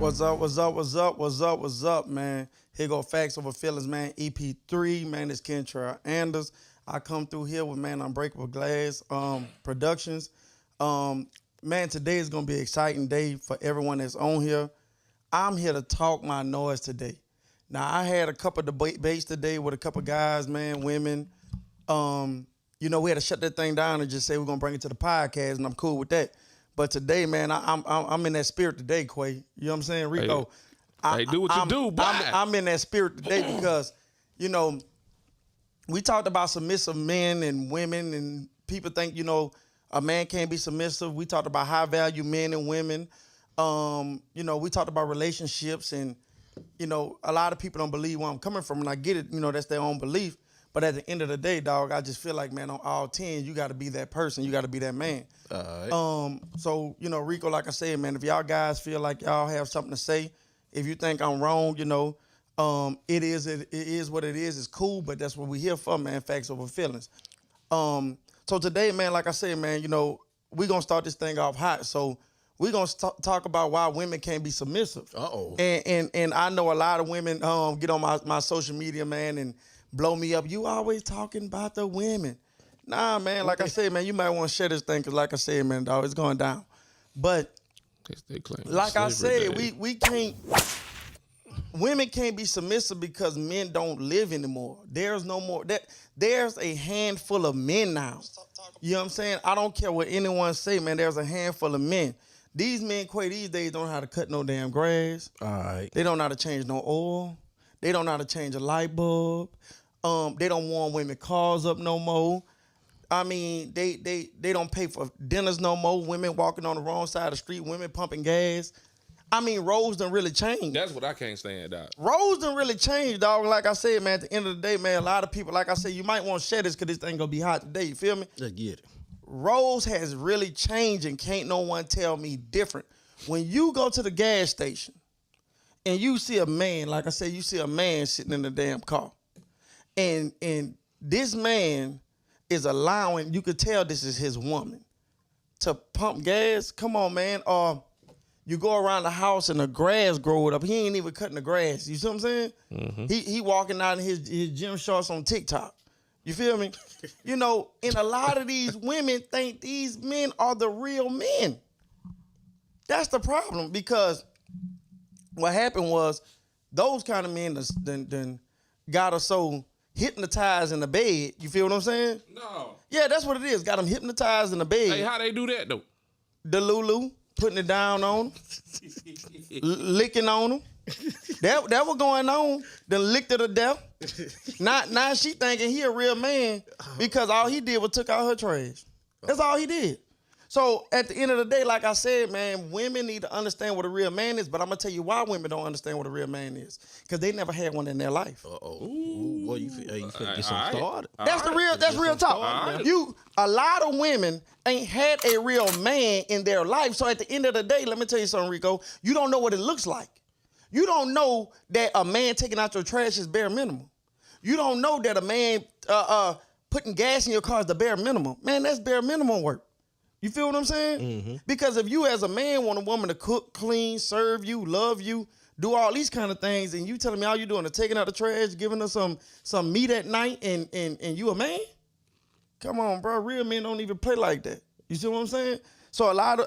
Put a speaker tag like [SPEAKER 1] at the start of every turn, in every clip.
[SPEAKER 1] What's up, man? Here go Facts Over Feelings, man. EP3, man, it's Kentra Anders. I come through here with, man, Unbreakable Glass Productions. Man, today is going to be an exciting day for everyone that's on here. I'm here to talk my noise today. Now, I had a couple debates today with a couple guys, man, women. We had to shut that thing down and just say we're going to bring it to the podcast, and I'm cool with that. But today, man, I'm in that spirit today, Quay. You know what I'm saying, Rico?
[SPEAKER 2] Hey, do what you do, boy.
[SPEAKER 1] I'm in that spirit today because, we talked about submissive men and women, and people think, a man can't be submissive. We talked about high value men and women. We talked about relationships, and, a lot of people don't believe where I'm coming from, and I get it, that's their own belief. But at the end of the day, dog, I just feel like, man, on all 10, you got to be that person. You got to be that man. All right. So, Rico, like I said, man, if y'all guys feel like y'all have something to say, if you think I'm wrong, it is what it is. It's cool, but that's what we're here for, man, facts over feelings. So today, man, like I said, man, we're going to start this thing off hot. So we're going to talk about why women can't be submissive. Uh-oh. And I know a lot of women get on my social media, man, and blow me up. You always talking about the women. Nah, man, like I said, man, you might want to share this thing because, like I said, man, dog, it's going down. But like I said, we can't, women can't be submissive because men don't live anymore. There's no more, there's a handful of men now. You know what I'm saying? I don't care what anyone say, man, there's a handful of men. These men, Quay, these days don't know how to cut no damn grass. All right. They don't know how to change no oil. They don't know how to change a light bulb. They don't warm women cars up no more. I mean, they don't pay for dinners no more. Women walking on the wrong side of the street. Women pumping gas. I mean, roles done really changed.
[SPEAKER 2] That's what I can't stand, dog.
[SPEAKER 1] Roles done really changed, dog. Like I said, man, at the end of the day, man, a lot of people, like I said, you might want to share this because this thing going to be hot today. You feel me?
[SPEAKER 3] I get it.
[SPEAKER 1] Roles has really changed and can't no one tell me different. When you go to the gas station and you see a man, like I said, you see a man sitting in the damn car. And this man is allowing, you could tell this is his woman, to pump gas. Come on, man. You go around the house and the grass growing up. He ain't even cutting the grass. You see what I'm saying? Mm-hmm. He walking out in his gym shorts on TikTok. You feel me? And a lot of these women think these men are the real men. That's the problem, because what happened was those kind of men done got us so hypnotized in the bed. You feel what I'm saying? No. Yeah, that's what it is. Got them hypnotized in the bed.
[SPEAKER 2] Hey, how they do that, though?
[SPEAKER 1] The Lulu, putting it down on them, licking on them. That was going on. Then licked her to death. Now she thinking he a real man because all he did was took out her trash. That's all he did. So at the end of the day, like I said, man, women need to understand what a real man is, but I'm going to tell you why women don't understand what a real man is. Because they never had one in their life.
[SPEAKER 3] Uh-oh. Well, you finna get something started.
[SPEAKER 1] That's real talk. A lot of women ain't had a real man in their life. So at the end of the day, let me tell you something, Rico, you don't know what it looks like. You don't know that a man taking out your trash is bare minimum. You don't know that a man putting gas in your car is the bare minimum. Man, that's bare minimum work. You feel what I'm saying? Mm-hmm. Because if you as a man want a woman to cook, clean, serve you, love you, do all these kind of things, and you telling me all you doing is taking out the trash, giving her some meat at night, and you a man? Come on, bro. Real men don't even play like that. You see what I'm saying? So a lot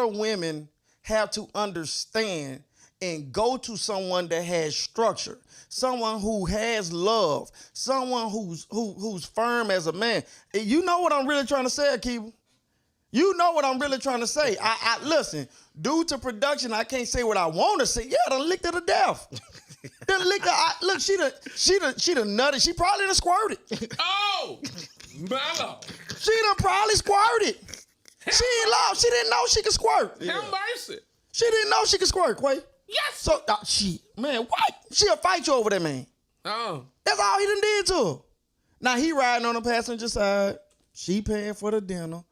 [SPEAKER 1] of women have to understand and go to someone that has structure, someone who has love, someone who's firm as a man. You know what I'm really trying to say, Akiva? You know what I'm really trying to say. I listen, due to production, I can't say what I want to say. Yeah, I done licked her to death. Look, she done nutted. She probably done squirted.
[SPEAKER 2] Oh, mellow.
[SPEAKER 1] She done probably squirted. She ain't lost. She didn't know she could squirt.
[SPEAKER 2] Have mercy.
[SPEAKER 1] She didn't know she could squirt, Quay.
[SPEAKER 2] Yes.
[SPEAKER 1] So, man, what? She'll fight you over that, man. Oh. That's all he done did to her. Now, he riding on the passenger side. She paying for the dinner.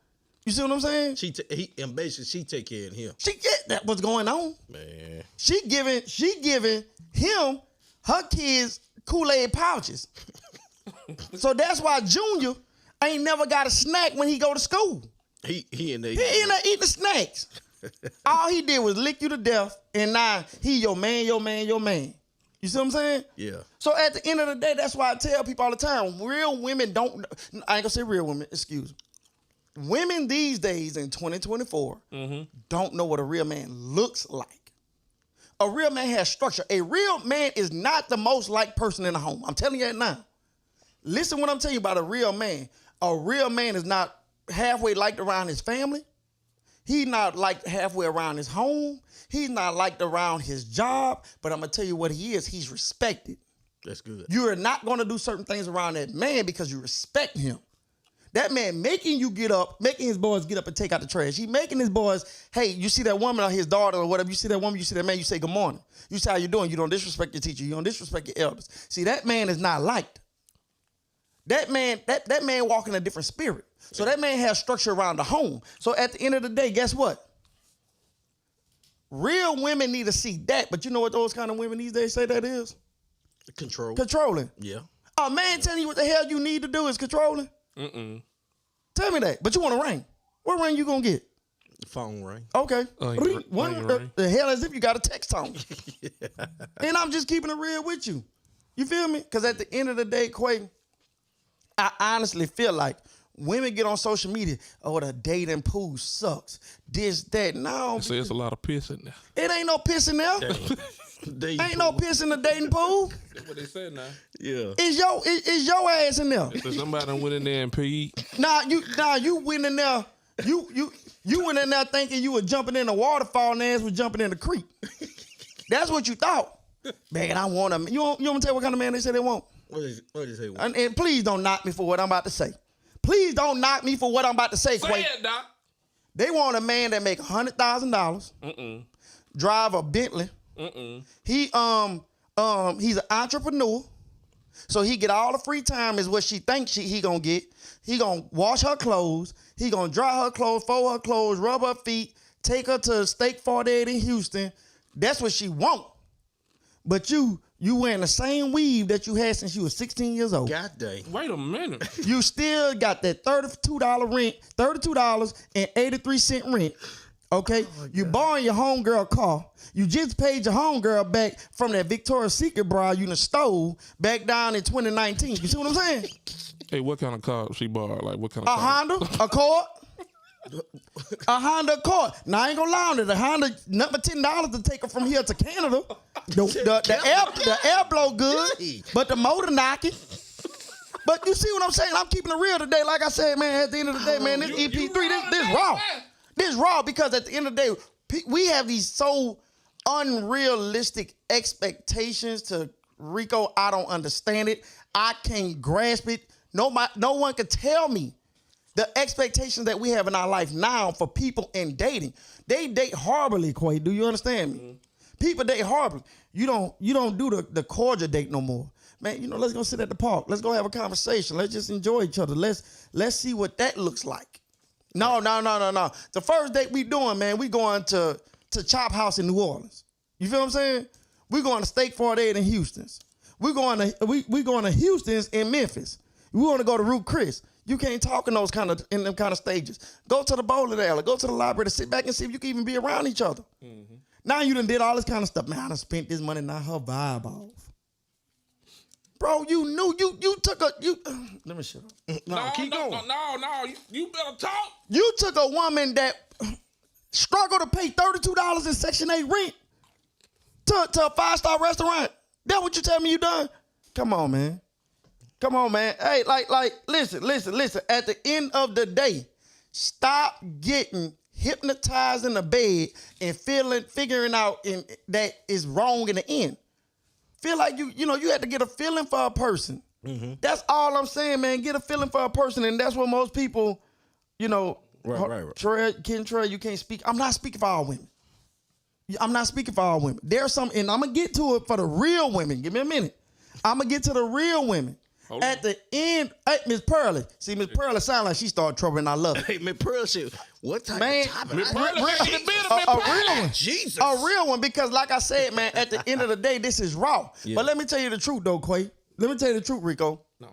[SPEAKER 1] You see what I'm saying?
[SPEAKER 3] She take care of him.
[SPEAKER 1] She get that what's going on.
[SPEAKER 3] Man.
[SPEAKER 1] She giving him her kids Kool-Aid pouches. So that's why Junior ain't never got a snack when he go to school.
[SPEAKER 3] He in there
[SPEAKER 1] eating the snacks. All he did was lick you to death, and now he your man. You see what I'm saying?
[SPEAKER 3] Yeah.
[SPEAKER 1] So at the end of the day, that's why I tell people all the time, real women don't, I ain't gonna say real women, excuse me. Women these days in 2024 don't know what a real man looks like. A real man has structure. A real man is not the most liked person in the home. I'm telling you that now. Listen what I'm telling you about a real man. A real man is not halfway liked around his family. He's not liked halfway around his home. He's not liked around his job. But I'm going to tell you what he is. He's respected.
[SPEAKER 3] That's good.
[SPEAKER 1] You are not going to do certain things around that man because you respect him. That man making you get up, making his boys get up and take out the trash. He making his boys, hey, you see that woman or his daughter or whatever, you see that woman, you see that man, you say good morning. You say how you doing. You don't disrespect your teacher. You don't disrespect your elders. See, that man is not liked. That man walk in a different spirit. So that man has structure around the home. So at the end of the day, guess what? Real women need to see that. But you know what those kind of women these days say that is?
[SPEAKER 3] Control.
[SPEAKER 1] Controlling.
[SPEAKER 3] Yeah.
[SPEAKER 1] A man telling you what the hell you need to do is controlling? Tell me that. But you want a ring. What ring you gonna get?
[SPEAKER 3] The phone ring.
[SPEAKER 1] Okay.
[SPEAKER 2] Ring.
[SPEAKER 1] The hell as if you got a text tone. And I'm just keeping it real with you. You feel me? Because at the end of the day, Quay, I honestly feel like women get on social media, oh, the dating pool sucks. This, that. No.
[SPEAKER 2] So it's a lot of piss in there.
[SPEAKER 1] It ain't no piss in there. Ain't no piss in the dating pool.
[SPEAKER 2] That's what they said now.
[SPEAKER 3] Yeah.
[SPEAKER 1] It's your ass in there.
[SPEAKER 2] So somebody done went in there and peed.
[SPEAKER 1] You went in there. You went in there thinking you were jumping in the waterfall and ass was jumping in the creek. That's what you thought. Man, I want a man. You want to tell what kind of man they say they want?
[SPEAKER 3] What is it?
[SPEAKER 1] And please don't knock me for what I'm about to say. Please don't knock me for what I'm about to say, Quay.
[SPEAKER 2] Say it, Doc.
[SPEAKER 1] They want a man that make $100,000, drive a Bentley. He's an entrepreneur, so he get all the free time is what she thinks he gonna get. He gonna wash her clothes. He gonna dry her clothes, fold her clothes, rub her feet, take her to Steak 48 in Houston. That's what she want. But you wearing the same weave that you had since you was 16 years old.
[SPEAKER 3] God dang.
[SPEAKER 2] Wait a minute.
[SPEAKER 1] You still got that $32 rent, $32.83 rent. Okay, you borrowing your homegirl car. You just paid your homegirl back from that Victoria's Secret bra you done stole back down in 2019. You see what I'm saying?
[SPEAKER 2] Hey, what kind of car she borrowed? Like, what kind of
[SPEAKER 1] A
[SPEAKER 2] car?
[SPEAKER 1] Honda Accord. A Honda Accord. Now I ain't gonna lie on it. The Honda, nothing but $10 to take her from here to Canada. The air blow good, but the motor knocking. But you see what I'm saying? I'm keeping it real today. Like I said, man, at the end of the day, man, this EP3, this raw. This raw because at the end of the day, we have these so unrealistic expectations to Rico. I don't understand it. I can't grasp it. No one can tell me the expectations that we have in our life now for people in dating. They date horribly, Quay. Do you understand me? People date horribly. You don't do the cordial date no more. Man, let's go sit at the park. Let's go have a conversation. Let's just enjoy each other. Let's see what that looks like. No. The first date we doing, man, we going to Chop House in New Orleans. You feel what I'm saying? We going to Steak 48 in Houston's. We going to Houston's in Memphis. We want to go to Root Chris. You can't talk in them kind of stages. Go to the bowling alley. Go to the library to sit back and see if you can even be around each other. Now you done did all this kind of stuff. Man, I done spent this money, now her vibe off. Bro, you knew you took a let me shut up.
[SPEAKER 2] No, keep going. No. You better talk.
[SPEAKER 1] You took a woman that struggled to pay $32 in Section 8 rent to a 5-star restaurant. That what you tell me you done? Come on, man. Hey, listen. At the end of the day, stop getting hypnotized in the bed and figuring out that is wrong in the end. Feel like you had to get a feeling for a person. That's all I'm saying, man. Get a feeling for a person, and that's what most people,
[SPEAKER 3] Right.
[SPEAKER 1] Trey, you can't speak. I'm not speaking for all women. There's some, and I'm gonna get to it for the real women. Give me a minute. I'm gonna get to the real women. At the end, hey, Miss Pearly. See, Miss Pearly sound like she started trouble, and I love it.
[SPEAKER 3] Hey, Miss Pearl shit. What type of topic?
[SPEAKER 1] A real one.
[SPEAKER 3] Jesus.
[SPEAKER 1] A real one, because like I said, man, at the end of the day, this is raw. Yeah. But let me tell you the truth, though, Quay. Let me tell you the truth, Rico.
[SPEAKER 2] No,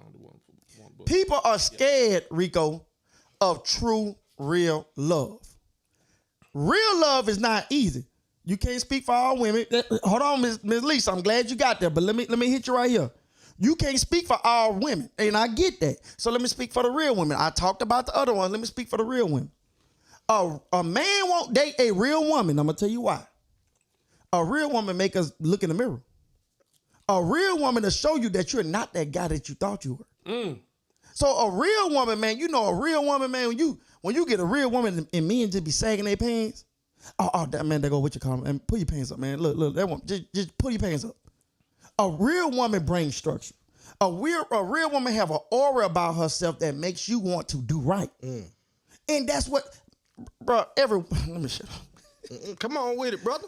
[SPEAKER 1] People are scared, Rico, of true, real love. real love is not easy. You can't speak for all women. Hold on, Miss Lisa. I'm glad you got there, but let me hit you right here. You can't speak for all women, and I get that. So let me speak for the real women. I talked about the other ones. Let me speak for the real women. A man won't date a real woman. I'm gonna tell you why. A real woman make us look in the mirror. A real woman to show you that you're not that guy that you thought you were. So a real woman, man, you know a real woman, man, when you get a real woman and men just be sagging their pants, that man, they go, what you call them? And pull your pants up, man. Look, that one, just pull your pants up. A real woman brings structure. A real woman have an aura about herself that makes you want to do right. And that's what, bro, let me shut up.
[SPEAKER 3] Come on with it, brother.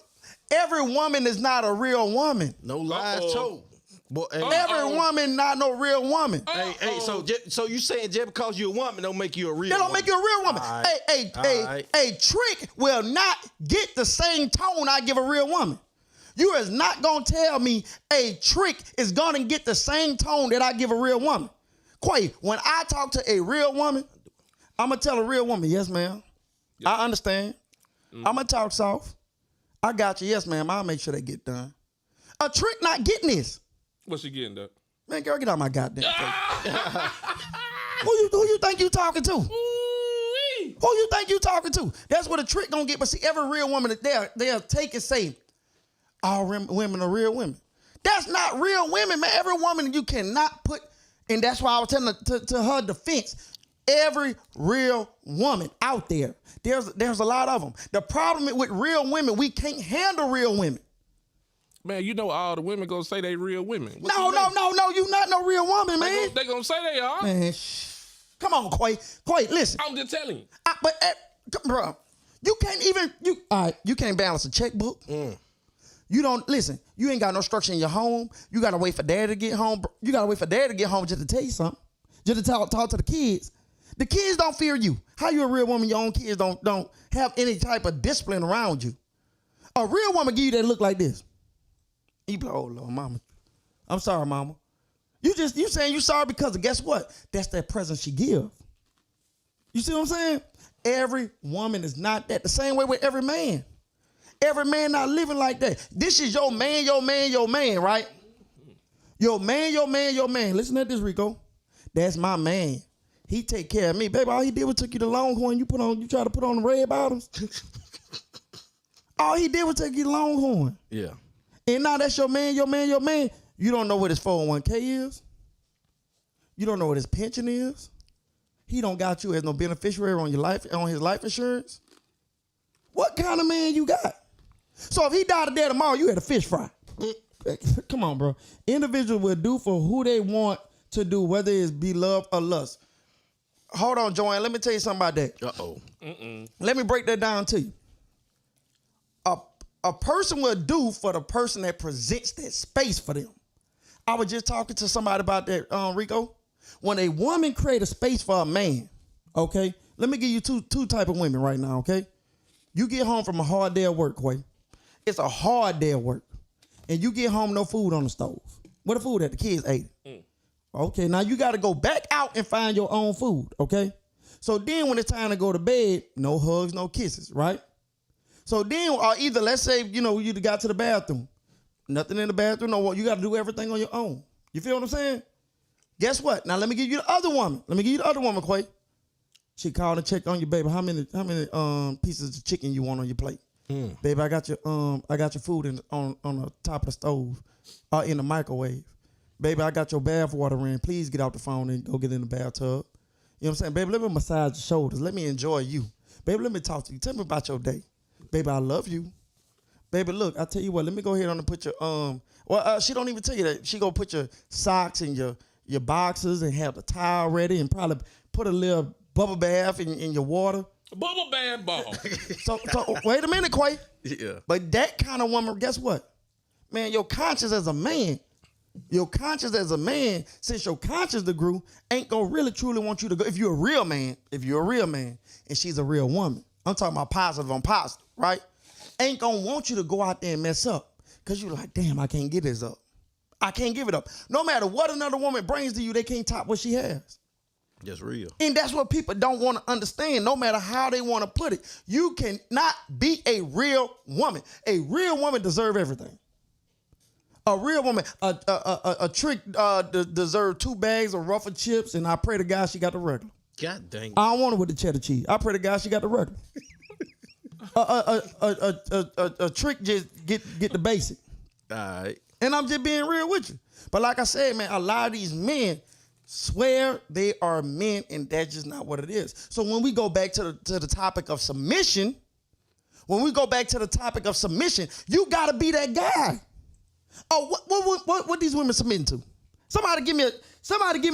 [SPEAKER 1] Every woman is not a real woman.
[SPEAKER 3] No lies told. Boy,
[SPEAKER 1] every woman not no real woman.
[SPEAKER 3] Hey, so you saying just because you're a woman don't make you a real woman?
[SPEAKER 1] That don't make you a real woman. A trick will not get the same tone I give a real woman. You is not going to tell me a trick is going to get the same tone that I give a real woman. Quay, when I talk to a real woman, I'm going to tell a real woman, yes, ma'am. Yep. I understand. I'm going to talk soft. I got you. Yes, ma'am. I'll make sure they get done. A trick not getting this.
[SPEAKER 2] What's she getting, Doc?
[SPEAKER 1] Man, girl, get out my goddamn face. Who you think you talking to?
[SPEAKER 2] Ooh-wee.
[SPEAKER 1] Who you think you talking to? That's what a trick gonna get. But see, every real woman, they'll take and say, all women are real women. That's not real women, man. Every woman you cannot put, and that's why I was telling her to her defense, every real woman out there, there's a lot of them. The problem with real women, we can't handle real women.
[SPEAKER 2] Man, you know all the women gonna say they real women.
[SPEAKER 1] No, you not no real woman, man.
[SPEAKER 2] They gonna say they are.
[SPEAKER 1] Man, come on, Quay, listen.
[SPEAKER 2] I'm just telling you.
[SPEAKER 1] Bro, you can't balance a checkbook. You don't, listen, you ain't got no structure in your home. You gotta wait for dad to get home. You gotta wait for dad to get home just to tell you something. Just to talk to the kids. The kids don't fear you. How you a real woman, your own kids don't have any type of discipline around you. A real woman give you that look like this. You be like, oh, Lord, mama. I'm sorry, mama. You saying you sorry because of, guess what? That's that present she give. You see what I'm saying? Every woman is not that. The same way with every man. Every man not living like that. This is your man, right? Your man. Listen to this, Rico. That's my man. He take care of me. Baby, all he did was took you to Longhorn. You try to put on the red bottoms. All he did was take you to Longhorn.
[SPEAKER 3] Yeah.
[SPEAKER 1] And now that's your man. You don't know what his 401k is. You don't know what his pension is. He don't got you as no beneficiary on his life insurance. What kind of man you got? So if he died today tomorrow, you had a fish fry. Come on, bro. Individuals will do for who they want to do, whether it's be love or lust. Hold on, Joanne. Let me tell you something about that. Let me break that down to you. A person will do for the person that presents that space for them. I was just talking to somebody about that, Rico. When a woman create a space for a man, okay? Let me give you two type of women right now, okay? You get home from a hard day of work, Quay. It's a hard day of work. And you get home, no food on the stove. Where the food at? The kids ate it. Okay, now you got to go back out and find your own food, okay? So then when it's time to go to bed, no hugs, no kisses, right? So then, or either let's say, you got to the bathroom. Nothing in the bathroom, no, you got to do everything on your own. You feel what I'm saying? Guess what? Now let me give you the other woman. Quay. She called and checked on you, baby. How many pieces of chicken you want on your plate? Baby, I got your food on the top of the stove, in the microwave. Baby, I got your bath water in. Please get out the phone and go get in the bathtub. You know what I'm saying? Baby, let me massage your shoulders. Let me enjoy you. Baby, let me talk to you. Tell me about your day. Baby, I love you. Baby, look, I tell you what, let me go ahead on and put your, she don't even tell you that. She gonna put your socks and your boxes and have the towel ready and probably put a little bubble bath in your water.
[SPEAKER 2] Bubble bath ball.
[SPEAKER 1] So wait a minute, Quay.
[SPEAKER 3] Yeah.
[SPEAKER 1] But that kind of woman, guess what? Man, your conscience as a man, since your conscience grew, ain't gonna really truly want you to go. If you're a real man, and she's a real woman, I'm talking about positive on positive, right? Ain't gonna want you to go out there and mess up. Cause you're like, damn, I can't get this up. I can't give it up. No matter what another woman brings to you, they can't top what she has.
[SPEAKER 3] That's real.
[SPEAKER 1] And that's what people don't want to understand, no matter how they want to put it. You cannot be a real woman. A real woman deserves everything. A real woman, a trick deserves 2 bags of Ruffle chips, and I pray to God she got the regular.
[SPEAKER 3] God dang.
[SPEAKER 1] I don't want her with the cheddar cheese. I pray to God she got the regular. A trick just get the basic.
[SPEAKER 3] All right.
[SPEAKER 1] And I'm just being real with you. But like I said, man, a lot of these men swear they are men, and that's just not what it is. So when we go back to the topic of submission, you got to be that guy. Oh, what these women submitting to? Somebody give me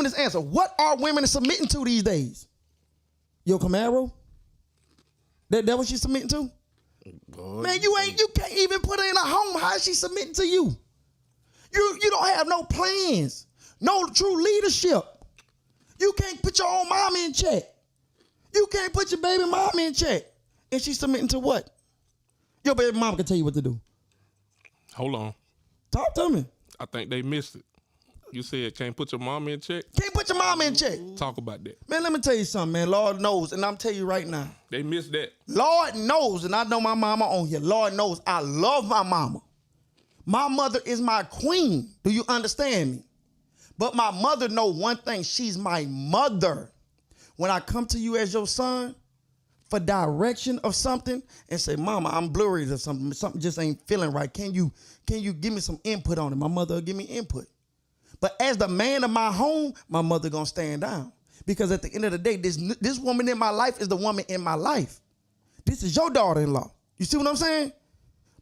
[SPEAKER 1] this answer. What are women submitting to these days? Your Camaro? That what she's submitting to? Boy, man, you can't even put her in a home. How is she submitting to you? You don't have no plans, no true leadership. You can't put your own mama in check. You can't put your baby mama in check. And she's submitting to what? Your baby mama can tell you what to do.
[SPEAKER 2] Hold on.
[SPEAKER 1] Talk to me.
[SPEAKER 2] I think they missed it. You said can't put your mama in check?
[SPEAKER 1] Can't put your mama in check.
[SPEAKER 2] Talk about that.
[SPEAKER 1] Man, let me tell you something, man. Lord knows, and I'm telling you right now.
[SPEAKER 2] They missed that.
[SPEAKER 1] Lord knows, and I know my mama on here. Lord knows I love my mama. My mother is my queen. Do you understand me? But my mother know one thing. She's my mother. When I come to you as your son for direction of something and say, Mama, I'm blurry or something just ain't feeling right. Can you give me some input on it? My mother will give me input. But as the man of my home, my mother gonna stand down. Because at the end of the day, this woman in my life is the woman in my life. This is your daughter-in-law. You see what I'm saying?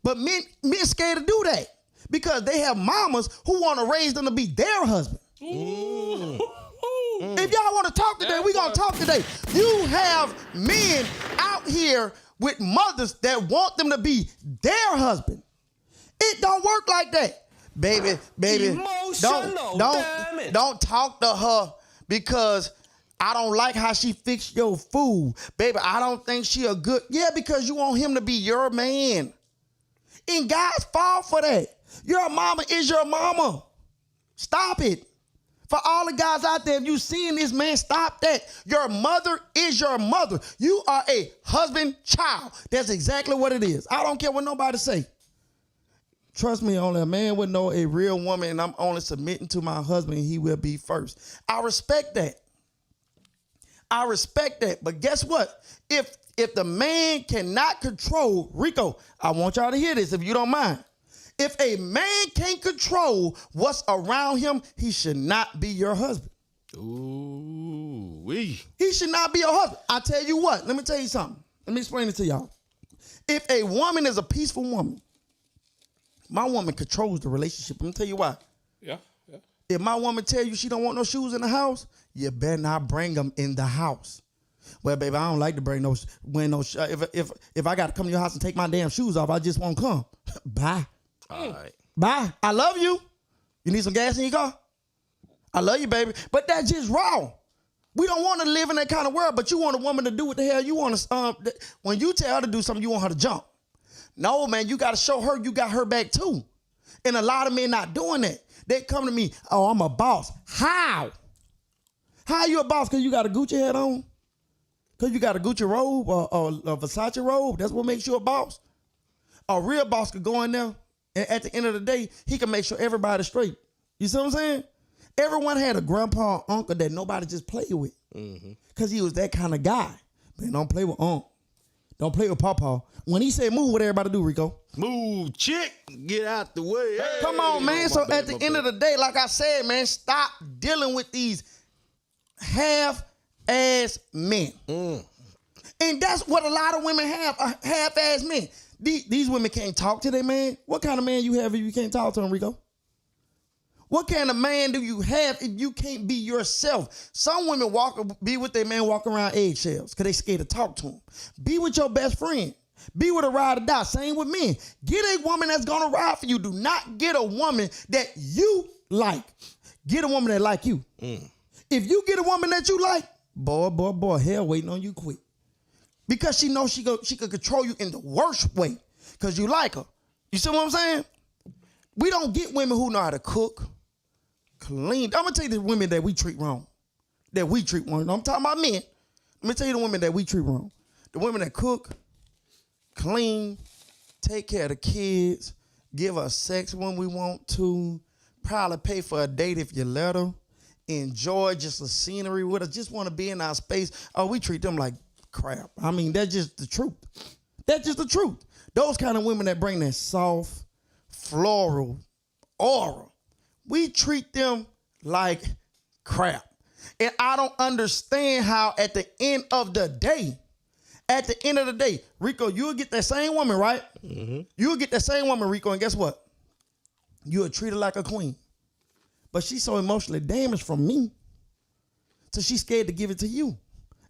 [SPEAKER 1] But men scared to do that because they have mamas who want to raise them to be their husband.
[SPEAKER 2] Ooh.
[SPEAKER 1] If y'all want to talk today, we're going to talk today. You have men out here with mothers that want them to be their husband. It don't work like that. Baby, don't talk to her because I don't like how she fixed your food. Baby, I don't think she a good. Yeah, because you want him to be your man. And guys fall for that. Your mama is your mama. Stop it. For all the guys out there, if you seeing this, man, stop that. Your mother is your mother. You are a husband child. That's exactly what it is. I don't care what nobody say. Trust me, only a man would know a real woman, and I'm only submitting to my husband, and he will be first. I respect that. But guess what? If the man cannot control, Rico, I want y'all to hear this if you don't mind. If a man can't control what's around him, he should not be your husband.
[SPEAKER 3] Ooh, wee.
[SPEAKER 1] He should not be your husband. I tell you what, let me tell you something. Let me explain it to y'all. If a woman is a peaceful woman, my woman controls the relationship. I'm gonna tell you why.
[SPEAKER 2] Yeah.
[SPEAKER 1] If my woman tell you she don't want no shoes in the house, you better not bring them in the house. Well, baby, I don't like to bring if I got to come to your house and take my damn shoes off, I just won't come. Bye.
[SPEAKER 3] All right.
[SPEAKER 1] Bye. I love you. You need some gas in your car? I love you, baby. But that's just wrong. We don't want to live in that kind of world, but you want a woman to do what the hell you want to. When you tell her to do something, you want her to jump. No, man, you got to show her you got her back too. And a lot of men not doing that. They come to me, oh, I'm a boss. How? How you a boss? Because you got a Gucci hat on? Because you got a Gucci robe or a Versace robe? That's what makes you a boss? A real boss could go in there, and at the end of the day, he can make sure everybody's straight. You see what I'm saying? Everyone had a grandpa or uncle that nobody just played with. Because he was that kind of guy. Man, don't play with Unc. Don't play with Pawpaw. When he said move, what everybody do, Rico?
[SPEAKER 3] Move, chick. Get out the way. Hey.
[SPEAKER 1] Come on, man. So at the end of the day, like I said, man, stop dealing with these half-ass men. And that's what a lot of women have, half-ass men. These women can't talk to their man. What kind of man you have if you can't talk to him, Rico? What kind of man do you have if you can't be yourself? Some women be with their man, walk around eggshells because they scared to talk to him. Be with your best friend. Be with a ride or die. Same with men. Get a woman that's going to ride for you. Do not get a woman that you like. Get a woman that like you. If you get a woman that you like, boy, hell waiting on you quick. Because she knows she could control you in the worst way because you like her. You see what I'm saying? We don't get women who know how to cook, clean. I'm going to tell you the women that we treat wrong. that we treat wrong. I'm talking about men. Let me tell you the women that we treat wrong. The women that cook, clean, take care of the kids, give us sex when we want to, probably pay for a date if you let her, enjoy just the scenery with us, just want to be in our space. Oh, we treat them like crap. I mean, that's just the truth. That's just the truth. Those kind of women that bring that soft, floral aura, we treat them like crap. And I don't understand how at the end of the day, Rico, you'll get that same woman, right? Mm-hmm. You'll get that same woman, Rico, and guess what? You'll treat her like a queen. But she's so emotionally damaged from me, so she's scared to give it to you.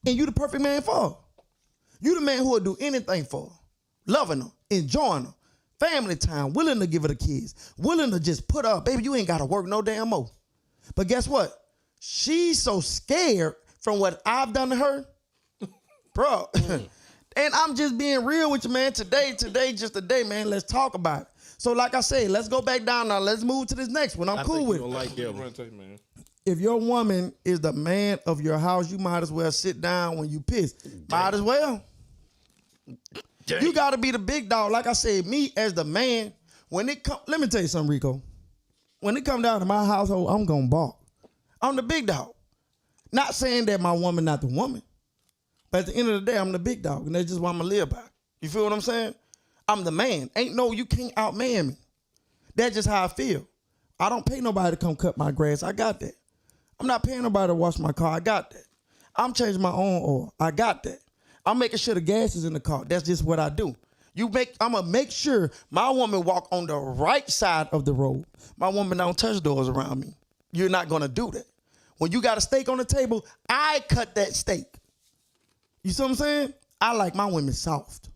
[SPEAKER 1] And you the perfect man for her. You the man who will do anything for her. Loving her, enjoying her, family time, willing to give her the kids, willing to just put her up. Baby, you ain't got to work no damn more. But guess what? She's so scared from what I've done to her, bro. And I'm just being real with you, man. Today, just a day, man. Let's talk about it. So like I said, let's go back down now. Let's move to this next one. I'm cool with it.
[SPEAKER 3] Like that one.
[SPEAKER 1] If your woman is the man of your house, you might as well sit down when you piss. Might as well. You got to be the big dog. Like I said, me as the man, when it come, let me tell you something, Rico. When it come down to my household, I'm going to bark. I'm the big dog. Not saying that my woman not the woman. But at the end of the day, I'm the big dog. And that's just what I'm going to live by. You feel what I'm saying? I'm the man. Ain't no, you can't outman me. That's just how I feel. I don't pay nobody to come cut my grass. I got that. I'm not paying nobody to wash my car. I got that. I'm changing my own oil. I got that. I'm making sure the gas is in the car. That's just what I do. I'm going to make sure my woman walk on the right side of the road. My woman don't touch doors around me. You're not going to do that. When you got a steak on the table, I cut that steak. You see what I'm saying? I like my women soft.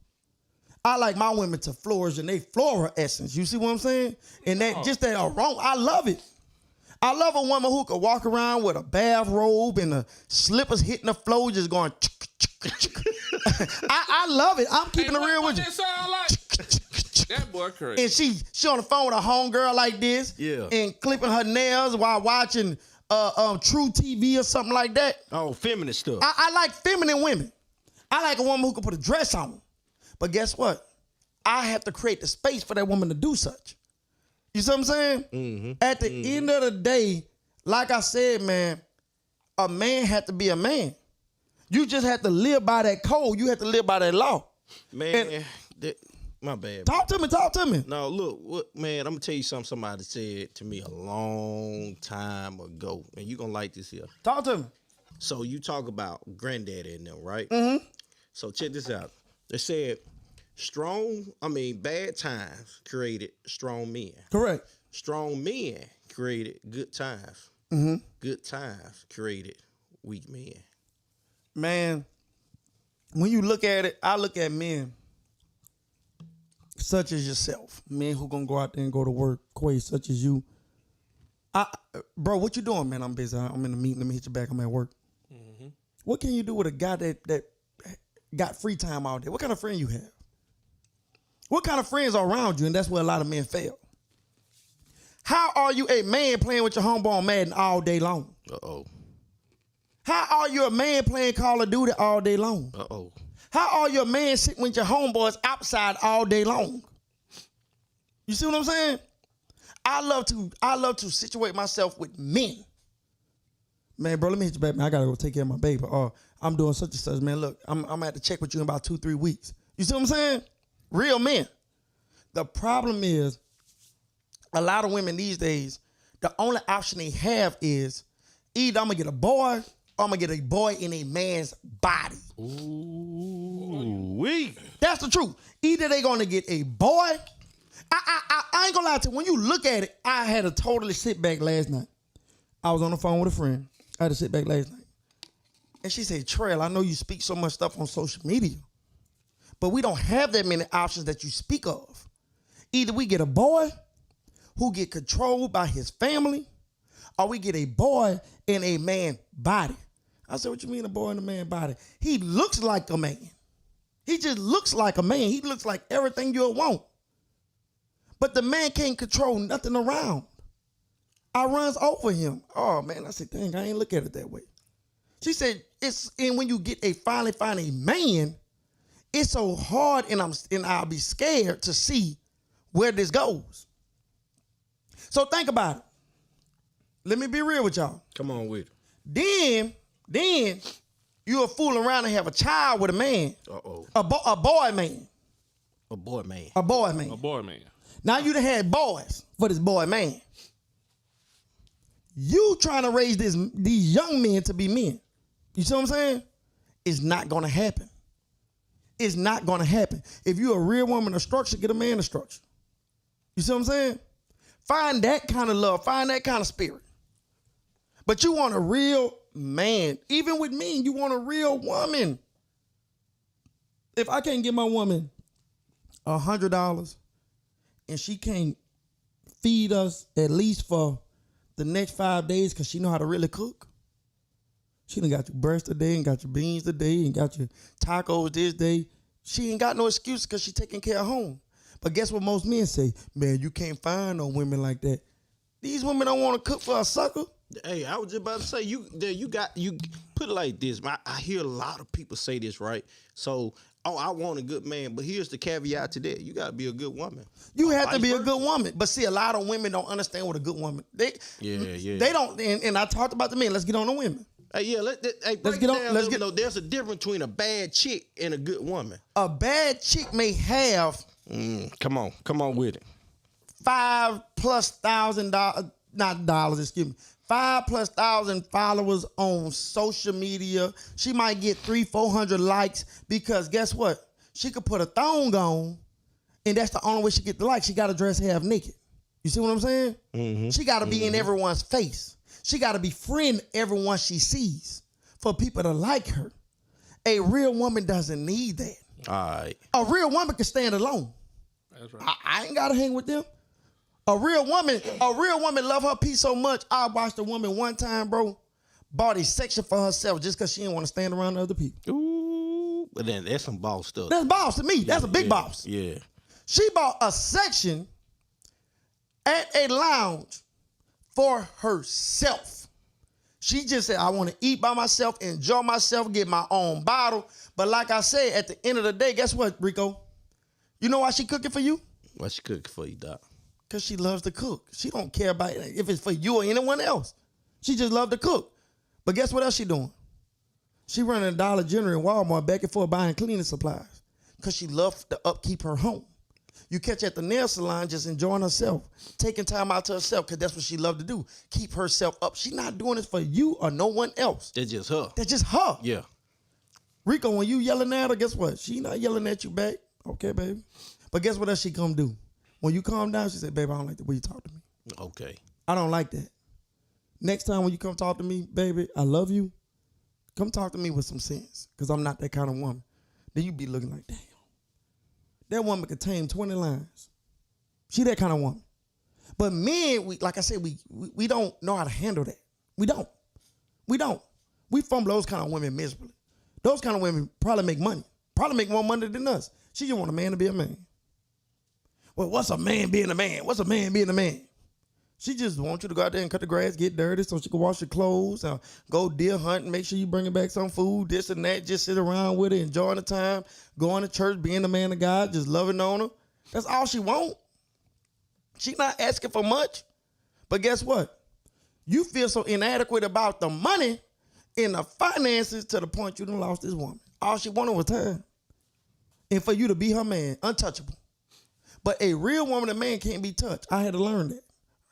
[SPEAKER 1] I like my women to flourish in their floral essence. You see what I'm saying? And that just that aroma, I love it. I love a woman who could walk around with a bathrobe and the slippers hitting the floor, just going. I love it. I'm keeping it real with you.
[SPEAKER 2] What that sound like? That boy crazy.
[SPEAKER 1] And she on the phone with a homegirl like this, and clipping her nails while watching True TV or something like that.
[SPEAKER 3] Oh, feminine stuff.
[SPEAKER 1] I like feminine women. I like a woman who can put a dress on. But guess what? I have to create the space for that woman to do such. You see what I'm saying? Mm-hmm. At the end of the day, like I said, man, a man had to be a man. You just have to live by that code. You have to live by that law.
[SPEAKER 3] Man, my bad.
[SPEAKER 1] Talk to me.
[SPEAKER 3] No, look, man, I'm going to tell you something somebody said to me a long time ago. And you're going to like this here.
[SPEAKER 1] Talk to me.
[SPEAKER 3] So you talk about granddaddy and them, right?
[SPEAKER 1] Mm-hmm.
[SPEAKER 3] So check this out. They said bad times created strong men.
[SPEAKER 1] Correct.
[SPEAKER 3] Strong men created good times.
[SPEAKER 1] Mm-hmm.
[SPEAKER 3] Good times created weak men.
[SPEAKER 1] Man, when you look at it, I look at men such as yourself. Men who gonna go out there and go to work, Quay, such as you. Bro, what you doing, man? I'm busy. I'm in a meeting. Let me hit you back. I'm at work. Mm-hmm. What can you do with a guy that got free time out there? What kind of friend you have? What kind of friends are around you? And that's where a lot of men fail. How are you a man playing with your homeboy on Madden all day long?
[SPEAKER 3] Uh-oh.
[SPEAKER 1] How are you a man playing Call of Duty all day long?
[SPEAKER 3] Uh-oh.
[SPEAKER 1] How are you a man sitting with your homeboys outside all day long? You see what I'm saying? I love to situate myself with men. Man, bro, let me hit you back, man. I gotta go take care of my baby. Or I'm doing such and such, man. Look, I'm gonna have to check with you in about 2-3 weeks. You see what I'm saying? Real men. The problem is, a lot of women these days, the only option they have is either I'm gonna get a boy or I'm gonna get a boy in a man's body.
[SPEAKER 3] Ooh, wee.
[SPEAKER 1] That's the truth. Either they gonna get a boy. I ain't gonna lie to you. When you look at it, I had to totally sit back last night. I was on the phone with a friend. I had to sit back last night. And she said, Trail, I know you speak so much stuff on social media, but we don't have that many options that you speak of. Either we get a boy who get controlled by his family, or we get a boy in a man's body. I said, what you mean a boy in a man's body? He looks like a man. He just looks like a man. He looks like everything you'll want. But the man can't control nothing around. I runs over him. Oh, man, I said, dang, I ain't look at it that way. She said, and when you finally find a man, it's so hard and I'll be scared to see where this goes. So think about it. Let me be real with y'all.
[SPEAKER 3] Come on with it.
[SPEAKER 1] Then you'll fool around and have a child with a man.
[SPEAKER 3] Uh-oh.
[SPEAKER 1] A boy man.
[SPEAKER 3] A boy man.
[SPEAKER 1] A boy man.
[SPEAKER 2] A boy man.
[SPEAKER 1] Now you done had boys for this boy man. You trying to raise these young men to be men. You see what I'm saying? It's not gonna happen. It's not gonna happen. If you're a real woman of structure, get a man of structure. You see what I'm saying? Find that kind of love. Find that kind of spirit. But you want a real man. Even with me, you want a real woman. If I can't give my woman $100 and she can't feed us at least for the next 5 days because she know how to really cook. She done got your breast today and got your beans today and got your tacos this day. She ain't got no excuse because she taking care of home. But guess what most men say? Man, you can't find no women like that. These women don't want to cook for a sucker.
[SPEAKER 3] Hey, I was just about to say, you put it like this. I hear a lot of people say this, right? So, I want a good man, but here's the caveat to that. You got to be a good woman.
[SPEAKER 1] You have to be a good woman. But see, a lot of women don't understand what a good woman. They don't, and I talked about the men. Let's get on the women.
[SPEAKER 3] Hey, yeah, let's get on. There's a difference between a bad chick and a good woman.
[SPEAKER 1] A bad chick may have
[SPEAKER 3] come on with it.
[SPEAKER 1] $5,000+, not dollars, excuse me. 5,000+ followers on social media. She might get 300-400 likes because guess what? She could put a thong on, and that's the only way she get the likes. She got to dress half naked. You see what I'm saying? Mm-hmm. She got to be in everyone's face. She got to befriend everyone she sees for people to like her. A real woman doesn't need that.
[SPEAKER 3] All right.
[SPEAKER 1] A real woman can stand alone.
[SPEAKER 2] That's right.
[SPEAKER 1] I ain't got to hang with them. A real woman love her piece so much. I watched a woman one time, bro, bought a section for herself just because she didn't want to stand around other people.
[SPEAKER 3] Ooh, but then that's some boss stuff.
[SPEAKER 1] That's boss to me. That's a big boss.
[SPEAKER 3] Yeah.
[SPEAKER 1] She bought a section at a lounge for herself. She just said, I want to eat by myself, enjoy myself, get my own bottle. But like I said, at the end of the day, guess what, Rico? You know why she cooking for you?
[SPEAKER 3] Why she cooking for you, Doc?
[SPEAKER 1] Because she loves to cook. She don't care about if it's for you or anyone else. She just love to cook. But guess what else she doing? She running a Dollar General and Walmart back and forth buying cleaning supplies because she loves to upkeep her home. You catch her at the nail salon just enjoying herself, taking time out to herself because that's what she love to do. Keep herself up. She not doing this for you or no one else.
[SPEAKER 3] That's just her.
[SPEAKER 1] That's just her.
[SPEAKER 3] Yeah.
[SPEAKER 1] Rico, when you yelling at her, guess what? She not yelling at you back. Okay, baby. But guess what else she come do? When you calm down, she said, baby, I don't like the way you talk to me.
[SPEAKER 3] Okay.
[SPEAKER 1] I don't like that. Next time when you come talk to me, baby, I love you. Come talk to me with some sense because I'm not that kind of woman. Then you be looking like, damn. That woman could tame 20 lines. She that kind of woman. But men, like I said, we don't know how to handle that. We don't. We fumble those kind of women miserably. Those kind of women probably make money. Probably make more money than us. She just want a man to be a man. Well, what's a man being a man? What's a man being a man? She just wants you to go out there and cut the grass, get dirty so she can wash your clothes, go deer hunting, make sure you bringing back some food, this and that, just sit around with her, enjoying the time, going to church, being the man of God, just loving on her. That's all she want. She not asking for much. But guess what? You feel so inadequate about the money and the finances to the point you done lost this woman. All she wanted was time. And for you to be her man, untouchable. But a real woman and man can't be touched. I had to learn that.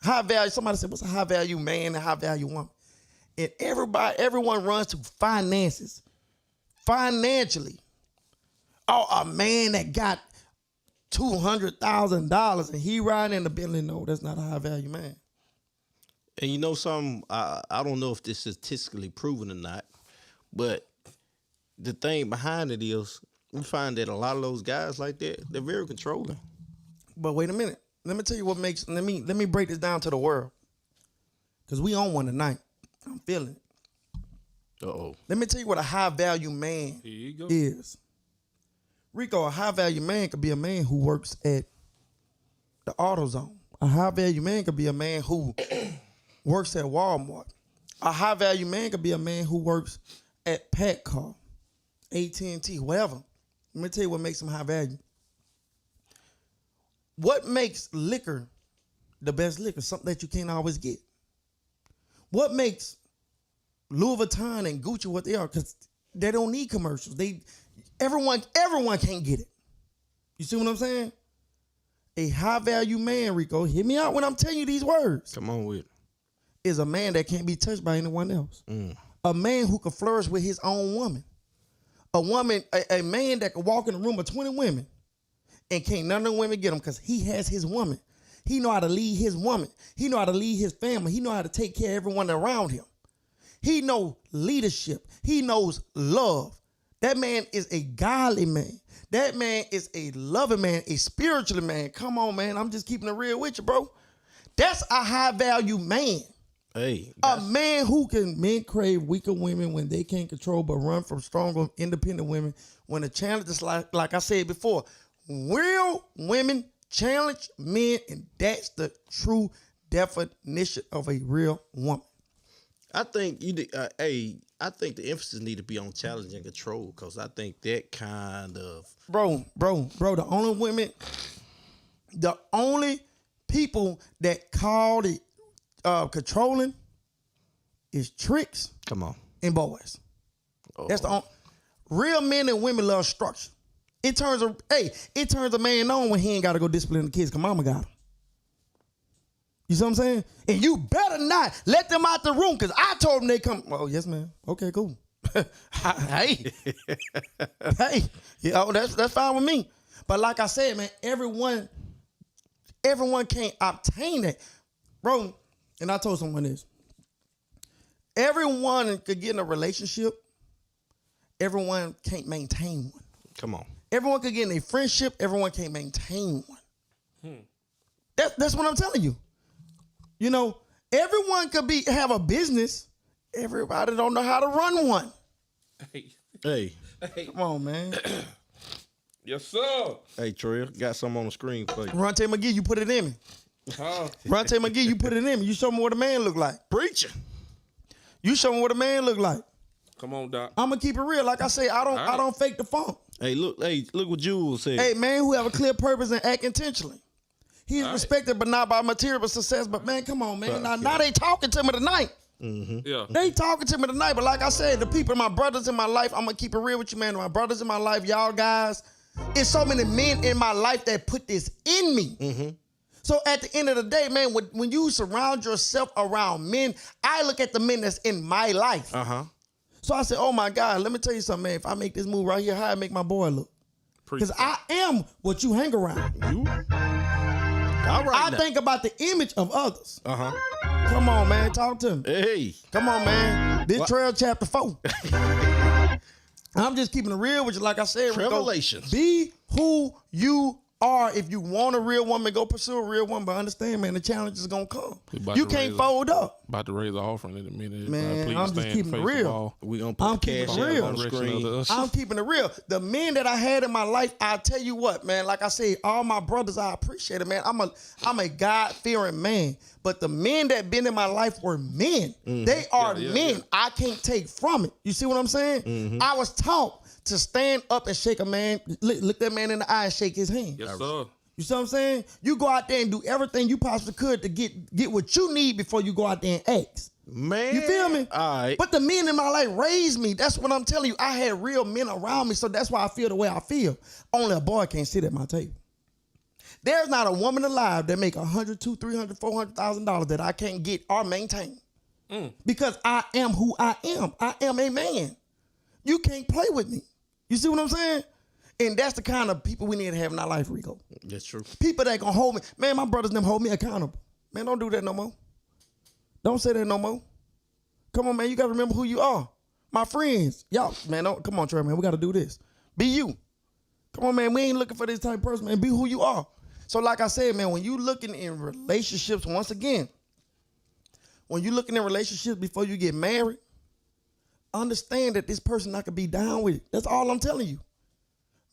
[SPEAKER 1] High value, somebody said, what's a high value man and high value woman? And everyone runs to finances. Financially. Oh, a man that got $200,000 and he riding in the Bentley. No, that's not a high value man.
[SPEAKER 3] And you know something, I don't know if this is statistically proven or not, but the thing behind it is we find that a lot of those guys like that, they're very controlling.
[SPEAKER 1] But wait a minute. Let me tell you what makes, let me break this down to the world. Because we on one tonight. I'm feeling it.
[SPEAKER 3] Uh-oh.
[SPEAKER 1] Let me tell you what a high value man is. Rico, a high value man could be a man who works at the AutoZone. A high value man could be a man who works at Walmart. A high value man could be a man who works at Petco, AT&T, whatever. Let me tell you what makes them high value. What makes liquor the best liquor? Something that you can't always get. What makes Louis Vuitton and Gucci what they are? Because they don't need commercials. Everyone can't get it. You see what I'm saying? A high value man, Rico, hear me out when I'm telling you these words.
[SPEAKER 3] Come on with it.
[SPEAKER 1] Is a man that can't be touched by anyone else. A man who can flourish with his own woman. A man that can walk in a room of 20 women and can't none of the women get him because he has his woman. He know how to lead his woman. He know how to lead his family. He know how to take care of everyone around him. He knows leadership. He knows love. That man is a godly man. That man is a loving man, a spiritual man. Come on, man. I'm just keeping it real with you, bro. That's a high value man.
[SPEAKER 3] Hey,
[SPEAKER 1] a man who men crave weaker women when they can't control but run from stronger, independent women. When the challenge is like I said before, real women challenge men, and that's the true definition of a real woman.
[SPEAKER 3] I think I think the emphasis need to be on challenge and control, because I think that kind of
[SPEAKER 1] bro. The only people that call it controlling is tricks.
[SPEAKER 3] Come on,
[SPEAKER 1] and boys. That's the only. Real men and women love structure. It turns a man on when he ain't got to go discipline the kids because mama got him. You see what I'm saying? And you better not let them out the room because I told them they come. Oh, yes, man. Okay, cool. hey, that's fine with me. But like I said, man, everyone can't obtain that, bro. And I told someone this. Everyone could get in a relationship. Everyone can't maintain one.
[SPEAKER 3] Come on.
[SPEAKER 1] Everyone could get in a friendship. Everyone can't maintain one. That's what I'm telling you. You know, everyone could have a business. Everybody don't know how to run one.
[SPEAKER 3] Hey.
[SPEAKER 1] Come on, man.
[SPEAKER 2] Yes, sir.
[SPEAKER 3] Hey, Trill, got something on the screen for you.
[SPEAKER 1] Ronte McGee, you put it in me.
[SPEAKER 2] Huh?
[SPEAKER 1] Ronte McGee, you put it in me. You show me what a man look like.
[SPEAKER 3] Preaching.
[SPEAKER 1] You show me what a man look like.
[SPEAKER 2] Come on, Doc.
[SPEAKER 1] I'm gonna keep it real. Like I say, I don't fake the funk.
[SPEAKER 3] Hey, look what Jules said.
[SPEAKER 1] Hey, man who have a clear purpose and act intentionally. He's respected, but not by material success. But man, come on, man. Now they talking to me tonight.
[SPEAKER 3] Mm-hmm.
[SPEAKER 2] Yeah.
[SPEAKER 1] They talking to me tonight. But like I said, the people, my brothers in my life, I'm gonna keep it real with you, man. My brothers in my life, y'all guys. It's so many men in my life that put this in me.
[SPEAKER 3] Mm-hmm.
[SPEAKER 1] So at the end of the day, man, when you surround yourself around men, I look at the men that's in my life.
[SPEAKER 3] Uh-huh.
[SPEAKER 1] So I said, oh my God, let me tell you something, man. If I make this move right here, how I make my boy look? Because I am what you hang around.
[SPEAKER 3] You? All right.
[SPEAKER 1] I think about the image of others.
[SPEAKER 3] Uh-huh.
[SPEAKER 1] Come on, man. Talk to me.
[SPEAKER 3] Hey.
[SPEAKER 1] Come on, man. This Trail chapter 4. I'm just keeping it real with you. Like I said,
[SPEAKER 3] Revelations.
[SPEAKER 1] Be who you are. If you want a real woman, go pursue a real woman. But understand, man, the challenge is going to come. You can't fold up.
[SPEAKER 2] About to raise an offering in a minute.
[SPEAKER 1] Man,
[SPEAKER 2] Please
[SPEAKER 1] I'm just keeping it real.
[SPEAKER 3] We're going to put the cash out on the screen.
[SPEAKER 1] I'm keeping it real. The men that I had in my life, I tell you what, man, like I said, all my brothers, I appreciate it, man. I'm a God-fearing man. But the men that been in my life were men. Mm-hmm. They are men. Yeah. I can't take from it. You see what I'm saying? Mm-hmm. I was taught to stand up and shake a man, look that man in the eye and shake his hand.
[SPEAKER 2] Yes, sir.
[SPEAKER 1] You see what I'm saying? You go out there and do everything you possibly could to get what you need before you go out there and ask.
[SPEAKER 3] Man.
[SPEAKER 1] You feel me?
[SPEAKER 3] All right.
[SPEAKER 1] But the men in my life raised me. That's what I'm telling you. I had real men around me, so that's why I feel the way I feel. Only a boy can't sit at my table. There's not a woman alive that make $100,000, $200,000, $300,000, $400,000 that I can't get or maintain. Because I am who I am. I am a man. You can't play with me. You see what I'm saying? And that's the kind of people we need to have in our life, Rico.
[SPEAKER 3] That's true.
[SPEAKER 1] People that gonna hold me. Man, my brothers them hold me accountable. Man, don't do that no more. Don't say that no more. Come on, man. You gotta remember who you are. My friends. Y'all, man, come on, Trey, man. We gotta do this. Be you. Come on, man. We ain't looking for this type of person, man. Be who you are. So like I said, man, when you looking in relationships, once again, when you looking in relationships before you get married, understand that this person not gonna be down with it. That's all I'm telling you.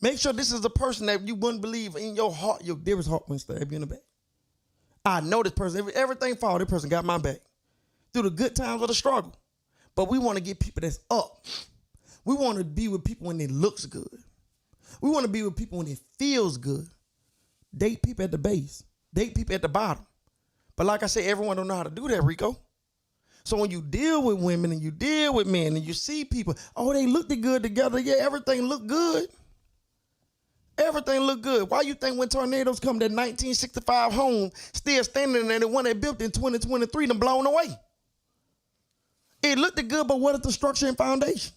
[SPEAKER 1] Make sure this is a person that you wouldn't believe in your heart, your dearest heart wouldn't stab you in the back. I know this person. If everything fall, this person got my back. Through the good times or the struggle. But we want to get people that's up. We want to be with people when it looks good. We want to be with people when it feels good. Date people at the base. Date people at the bottom. But like I said, everyone don't know how to do that, Rico. So when you deal with women and you deal with men and you see people, oh, they looked good together. Yeah, everything looked good. Everything looked good. Why you think when tornadoes come, that 1965 home still standing there, the one they built in 2023 done blown away? It looked good, but what is the structure and foundation?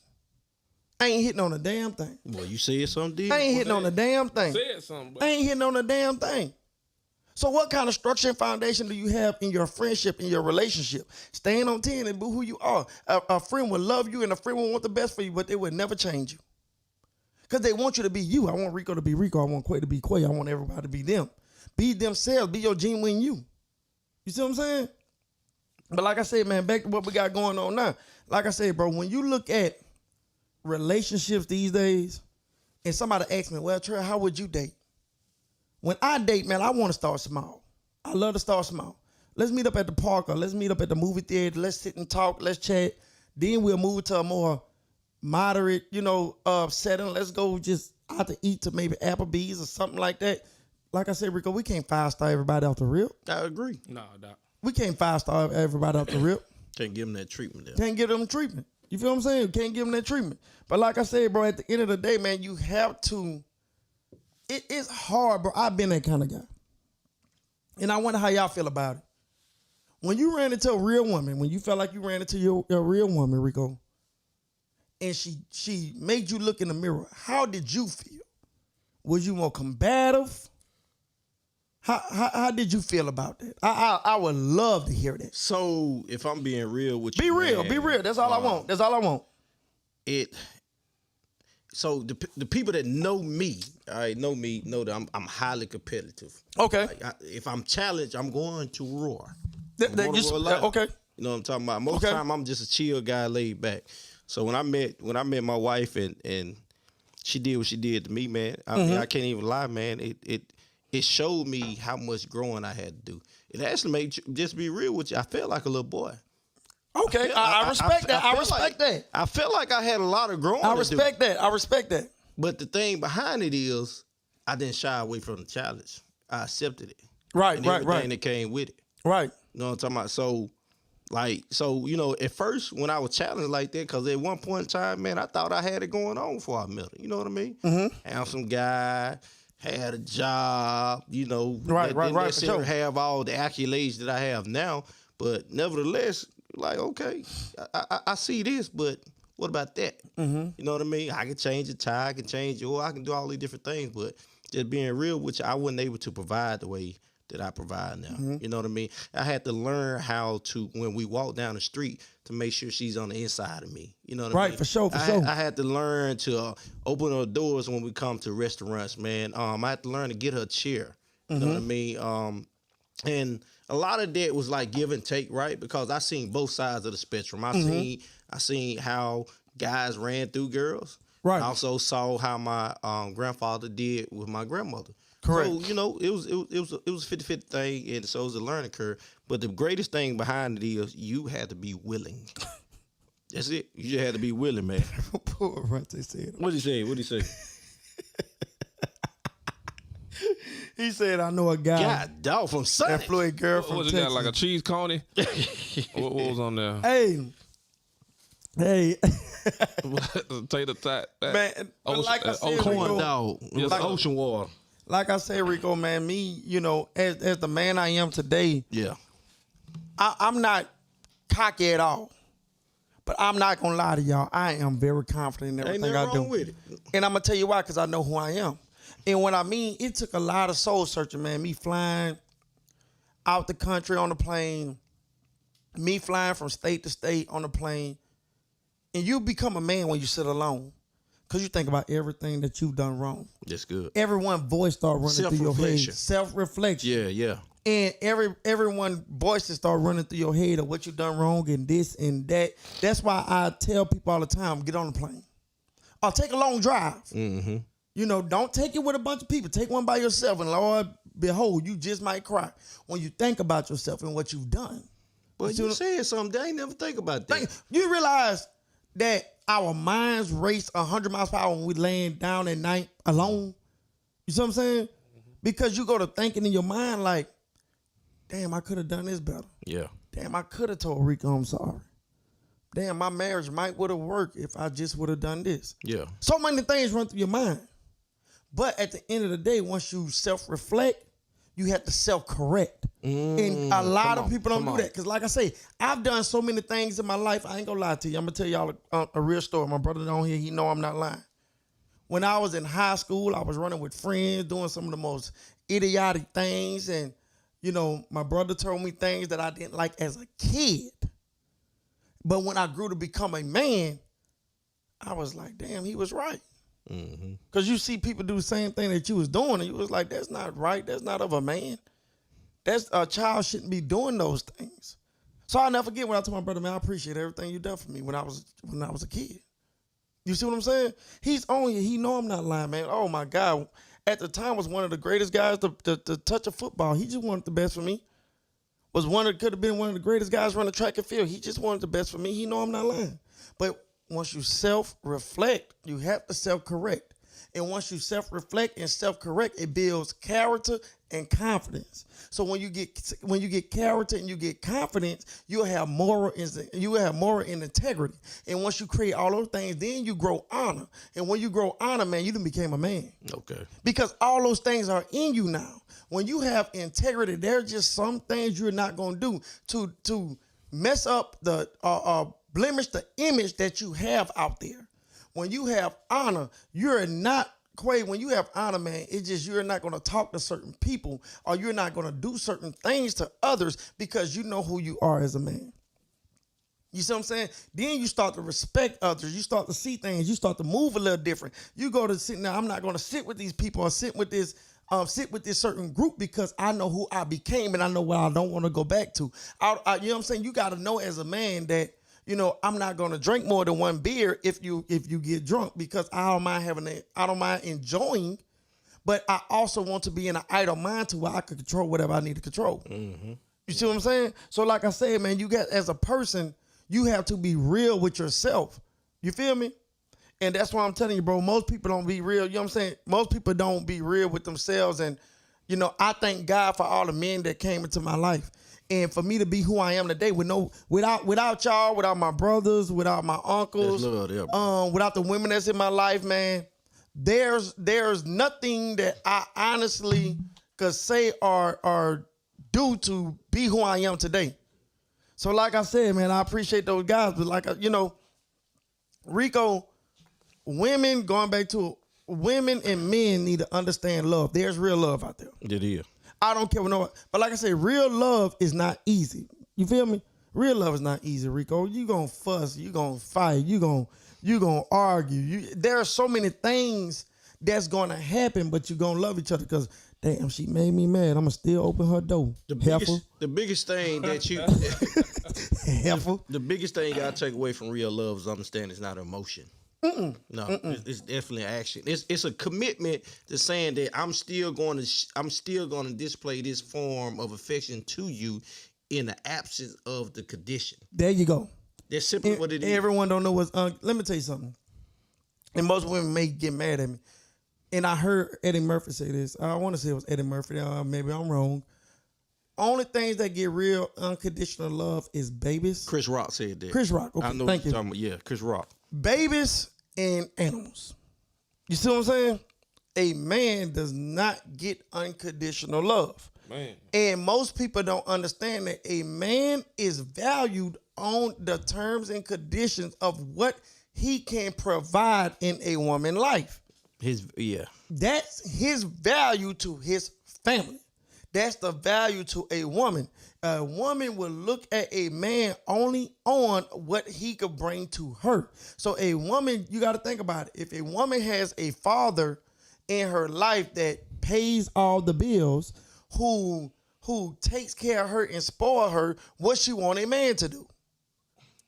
[SPEAKER 1] I ain't hitting on a damn thing.
[SPEAKER 3] Well, you said something.
[SPEAKER 1] I ain't hitting on a damn thing.
[SPEAKER 2] Said something.
[SPEAKER 1] I ain't hitting on a damn thing. So what kind of structure and foundation do you have in your friendship, in your relationship? Stand on 10 and be who you are. A friend will love you and a friend will want the best for you, but they will never change you. Because they want you to be you. I want Rico to be Rico. I want Quay to be Quay. I want everybody to be them. Be themselves. Be your genuine you. You see what I'm saying? But like I said, man, back to what we got going on now. Like I said, bro, when you look at relationships these days, and somebody asks me, well, Trey, how would you date? When I date, man, I want to start small. I love to start small. Let's meet up at the park or let's meet up at the movie theater. Let's sit and talk. Let's chat. Then we'll move to a more moderate, setting. Let's go just out to eat to maybe Applebee's or something like that. Like I said, Rico, we can't 5-star everybody off the rip.
[SPEAKER 3] I agree.
[SPEAKER 2] No, Doc.
[SPEAKER 1] We can't 5-star everybody off the rip.
[SPEAKER 3] Can't give them that treatment there.
[SPEAKER 1] Can't give them treatment. You feel what I'm saying? Can't give them that treatment. But like I said, bro, at the end of the day, man, you have to. It's hard, bro. I've been that kind of guy. And I wonder how y'all feel about it. When you ran into a real woman, when you felt like you ran into your real woman, Rico, and she made you look in the mirror, how did you feel? Was you more combative? How did you feel about that? I would love to hear that.
[SPEAKER 3] So if I'm being real with
[SPEAKER 1] Be
[SPEAKER 3] you,
[SPEAKER 1] real,
[SPEAKER 3] man,
[SPEAKER 1] be real. That's all I want. That's all I want.
[SPEAKER 3] So the people that know me, all right, know that I'm highly competitive.
[SPEAKER 1] Okay.
[SPEAKER 3] Like if I'm challenged, I'm going to roar.
[SPEAKER 1] Okay.
[SPEAKER 3] You know what I'm talking about? Most of the time, I'm just a chill guy, laid back. So when I met my wife and she did what she did to me, man, I mean, I can't even lie, man. It showed me how much growing I had to do. It actually made, just be real with you, I felt like a little boy.
[SPEAKER 1] Okay, I respect that. I respect that.
[SPEAKER 3] I felt like I had a lot of growing
[SPEAKER 1] I
[SPEAKER 3] to
[SPEAKER 1] respect
[SPEAKER 3] do.
[SPEAKER 1] that. I respect that.
[SPEAKER 3] But the thing behind it is, I didn't shy away from the challenge. I accepted it.
[SPEAKER 1] Right,
[SPEAKER 3] and
[SPEAKER 1] right,
[SPEAKER 3] everything
[SPEAKER 1] right.
[SPEAKER 3] that came with it.
[SPEAKER 1] Right.
[SPEAKER 3] You know what I'm talking about? So, at first when I was challenged like that, because at one point in time, man, I thought I had it going on before I met her. You know what I mean? Mm-hmm. Handsome guy, had a job, didn't necessarily have all the accolades that I have now. But nevertheless, like, okay, I see this, but what about that? Mm-hmm. You know what I mean? I can change the tie, I can change it, or I can do all these different things, but just being real with you, I wasn't able to provide the way that I provide now. Mm-hmm. You know what I mean? I had to learn how to, when we walk down the street, to make sure she's on the inside of me. You know what I mean?
[SPEAKER 1] Right, for sure.
[SPEAKER 3] I had to learn to open her doors when we come to restaurants, man. I had to learn to get her a chair. You know what I mean? And a lot of that was like give and take, right? Because I seen both sides of the spectrum. I seen how guys ran through girls. Right. I also saw how my grandfather did with my grandmother.
[SPEAKER 1] Correct.
[SPEAKER 3] So, it was a 50-50 thing, and so it was a learning curve. But the greatest thing behind it is you had to be willing. That's it. You just had to be willing, man.
[SPEAKER 1] Poor Rante said.
[SPEAKER 3] What'd he say?
[SPEAKER 1] He said, I know a guy.
[SPEAKER 3] God, dog from Sunday.
[SPEAKER 1] That flew a girl from
[SPEAKER 2] What was
[SPEAKER 1] Texas.
[SPEAKER 2] it got, like a cheese coney? what was on there?
[SPEAKER 1] Hey.
[SPEAKER 2] Tater tot.
[SPEAKER 1] Man, like I said,
[SPEAKER 3] corn
[SPEAKER 1] Rico,
[SPEAKER 3] dog. It was ocean water.
[SPEAKER 1] Like I said, Rico, man, me, as the man I am today,
[SPEAKER 3] Yeah.
[SPEAKER 1] I'm not cocky at all. But I'm not going to lie to y'all. I am very confident in everything I do.
[SPEAKER 3] Wrong with it.
[SPEAKER 1] And I'm going to tell you why, because I know who I am. And what I mean, it took a lot of soul searching, man. Me flying out the country on the plane, me flying from state to state on the plane. And you become a man when you sit alone, because you think about everything that you've done wrong.
[SPEAKER 3] That's good.
[SPEAKER 1] Everyone's voice start running through your head. Self-reflection.
[SPEAKER 3] Yeah.
[SPEAKER 1] And everyone voices start running through your head of what you've done wrong and this and that. That's why I tell people all the time, get on the plane. Or take a long drive. Mm-hmm. Don't take it with a bunch of people. Take one by yourself, and Lord, behold, you just might cry when you think about yourself and what you've done.
[SPEAKER 3] But you said something. I ain't never think about that.
[SPEAKER 1] You realize that our minds race 100 miles per hour when we laying down at night alone. You see what I'm saying? Because you go to thinking in your mind like, damn, I could have done this better.
[SPEAKER 3] Yeah.
[SPEAKER 1] Damn, I could have told Rico I'm sorry. Damn, my marriage might would have worked if I just would have done this.
[SPEAKER 3] Yeah.
[SPEAKER 1] So many things run through your mind. But at the end of the day, once you self-reflect, you have to self-correct. And a lot of people don't do that. Because like I say, I've done so many things in my life. I ain't going to lie to you. I'm going to tell y'all a real story. My brother down here, he know I'm not lying. When I was in high school, I was running with friends, doing some of the most idiotic things. And, you know, my brother told me things that I didn't like as a kid. But when I grew to become a man, I was like, damn, he was right. Because you see people do the same thing that you was doing, and you was like, that's not right. That's not of a man. That's a child shouldn't be doing those things. So I'll never forget when I told my brother, man, I appreciate everything you done for me when I was a kid. You see what I'm saying? He's on here. He know I'm not lying, man. Oh, my God. At the time, was one of the greatest guys to touch a football. He just wanted the best for me. Could have been one of the greatest guys running track and field. He just wanted the best for me. He know I'm not lying. But once you self-reflect, you have to self-correct. And once you self-reflect and self-correct, it builds character and confidence. So when you get character and you get confidence, you'll have moral and integrity. And once you create all those things, then you grow honor. And when you grow honor, man, you done became a man.
[SPEAKER 3] Okay.
[SPEAKER 1] Because all those things are in you now. When you have integrity, there are just some things you're not going to do to mess up the blemish the image that you have out there. When you have honor, you're not, Quay, when you have honor, man, it's just you're not going to talk to certain people or you're not going to do certain things to others because you know who you are as a man. You see what I'm saying? Then you start to respect others. You start to see things. You start to move a little different. You go to sit now. I'm not going to sit with these people or sit with this certain group because I know who I became and I know what I don't want to go back to. You know what I'm saying? You got to know as a man that, you know, I'm not going to drink more than one beer if you get drunk because I don't mind enjoying, but I also want to be in an idle mind to where I can control whatever I need to control. Mm-hmm. You see what I'm saying? So like I said, man, you got as a person, you have to be real with yourself. You feel me? And that's why I'm telling you, bro, most people don't be real. You know what I'm saying? Most people don't be real with themselves. And, you know, I thank God for all the men that came into my life. And for me to be who I am today, without y'all, without my brothers, without my uncles, without the women that's in my life, man, there's nothing that I honestly could say or do to be who I am today. So like I said, man, I appreciate those guys, but like, you know, Rico, women and men need to understand love. There's real love out there.
[SPEAKER 3] It is.
[SPEAKER 1] I don't care what nobody. But like I say, real love is not easy. You feel me? Real love is not easy, Rico. You gonna fuss, you gonna fight, you gonna argue. There are so many things that's gonna happen, but you gonna love each other because damn, she made me mad. I'ma still open her door.
[SPEAKER 3] The biggest thing that you the biggest thing you gotta take away from real love is understand it's not emotion. No, it's definitely action. It's a commitment to saying that I'm still going to display this form of affection to you in the absence of the condition.
[SPEAKER 1] There you go.
[SPEAKER 3] That's simply what it is.
[SPEAKER 1] Everyone don't know what's. Let me tell you something. And most women may get mad at me. And I heard Eddie Murphy say this. I want to say it was Eddie Murphy. Maybe I'm wrong. Only things that get real unconditional love is babies.
[SPEAKER 3] Chris Rock said that.
[SPEAKER 1] Chris Rock. Okay,
[SPEAKER 3] I know
[SPEAKER 1] thank
[SPEAKER 3] what you're
[SPEAKER 1] you.
[SPEAKER 3] talking about. Yeah, Chris Rock.
[SPEAKER 1] Babies and animals. You see what I'm saying? A man does not get unconditional love.
[SPEAKER 2] Man.
[SPEAKER 1] And most people don't understand that a man is valued on the terms and conditions of what he can provide in a woman's life. That's his value to his family. That's the value to a woman. A woman will look at a man only on what he could bring to her. So a woman, you got to think about it. If a woman has a father in her life that pays all the bills, who takes care of her and spoil her, what she want a man to do?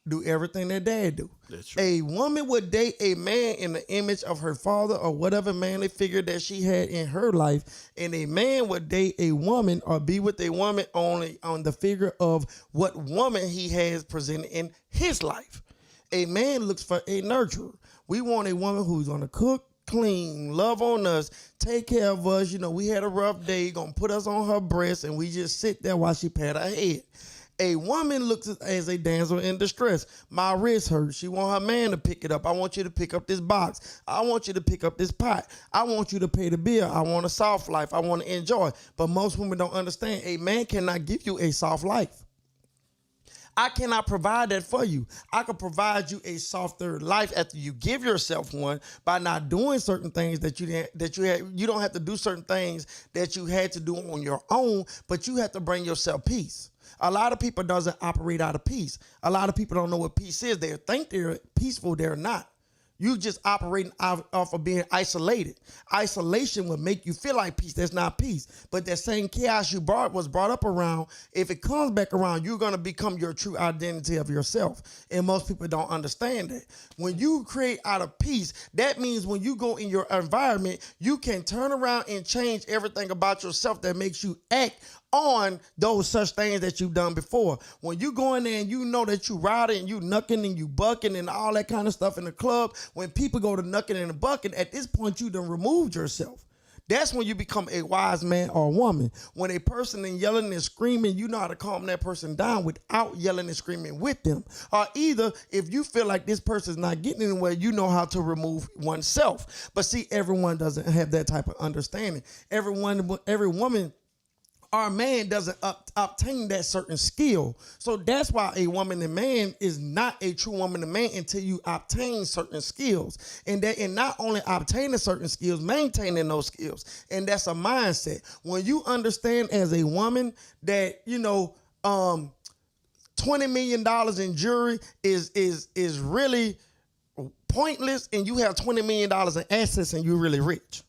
[SPEAKER 1] Do everything that dad do.
[SPEAKER 3] That's true.
[SPEAKER 1] A woman would date a man in the image of her father or whatever manly figure that she had in her life, and a man would date a woman or be with a woman only on the figure of what woman he has presented in his life. A man looks for a nurturer. We want a woman who's gonna cook, clean, love on us, take care of us. You know, we had a rough day, gonna put us on her breast, and we just sit there while she pat her head. A woman looks as a damsel in distress. My wrist hurts. She want her man to pick it up. I want you to pick up this box. I want you to pick up this pot. I want you to pay the bill. I want a soft life. I want to enjoy. But most women don't understand. A man cannot give you a soft life. I cannot provide that for you. I can provide you a softer life after you give yourself one by not doing certain things you don't have to do certain things that you had to do on your own, but you have to bring yourself peace. A lot of people doesn't operate out of peace. A lot of people don't know what peace is. They think they're peaceful, they're not. You just operating off of being isolated. Isolation will make you feel like peace. That's not peace. But that same chaos you was brought up around, if it comes back around, you're going to become your true identity of yourself. And most people don't understand that. When you create out of peace, that means when you go in your environment, you can turn around and change everything about yourself that makes you act on those such things that you've done before. When you go in there and you know that you riding and you knucking and you bucking and all that kind of stuff in the club, when people go to knucking and bucking, at this point you done removed yourself. That's when you become a wise man or woman. When a person is yelling and screaming, you know how to calm that person down without yelling and screaming with them. Or either if you feel like this person's not getting anywhere, you know how to remove oneself. But see, everyone doesn't have that type of understanding. Every woman or man doesn't obtain that certain skill. So that's why a woman and man is not a true woman and man until you obtain certain skills. And not only obtaining certain skills, maintaining those skills. And that's a mindset. When you understand as a woman that, you know, $20 million in jewelry is really pointless, and you have $20 million in assets and you're really rich.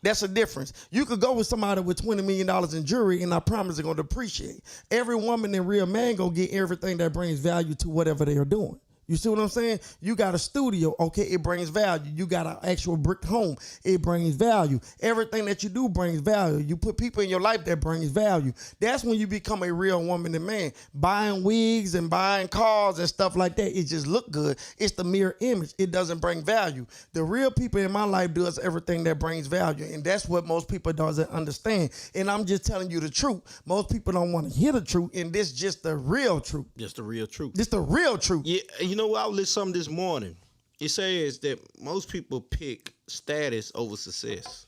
[SPEAKER 1] That's a difference. You could go with somebody with $20 million in jewelry, and I promise they're going to depreciate. Every woman and real man going to get everything that brings value to whatever they are doing. You see what I'm saying? You got a studio, okay, it brings value. You got an actual brick home, it brings value. Everything that you do brings value. You put people in your life that brings value. That's when you become a real woman and man. Buying wigs and buying cars and stuff like that, it just look good. It's the mere image. It doesn't bring value. The real people in my life does everything that brings value, and that's what most people doesn't understand. And I'm just telling you the truth. Most people don't want to hear the truth, and this just the real truth.
[SPEAKER 3] Just the real truth.
[SPEAKER 1] Just the real truth.
[SPEAKER 3] Yeah, you know what? I lit something this morning. It says that most people pick status over success.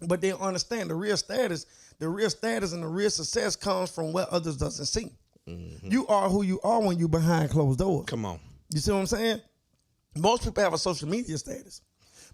[SPEAKER 1] But they don't understand the real status and the real success comes from what others doesn't see. Mm-hmm. You are who you are when you behind closed doors.
[SPEAKER 3] Come on.
[SPEAKER 1] You see what I'm saying? Most people have a social media status.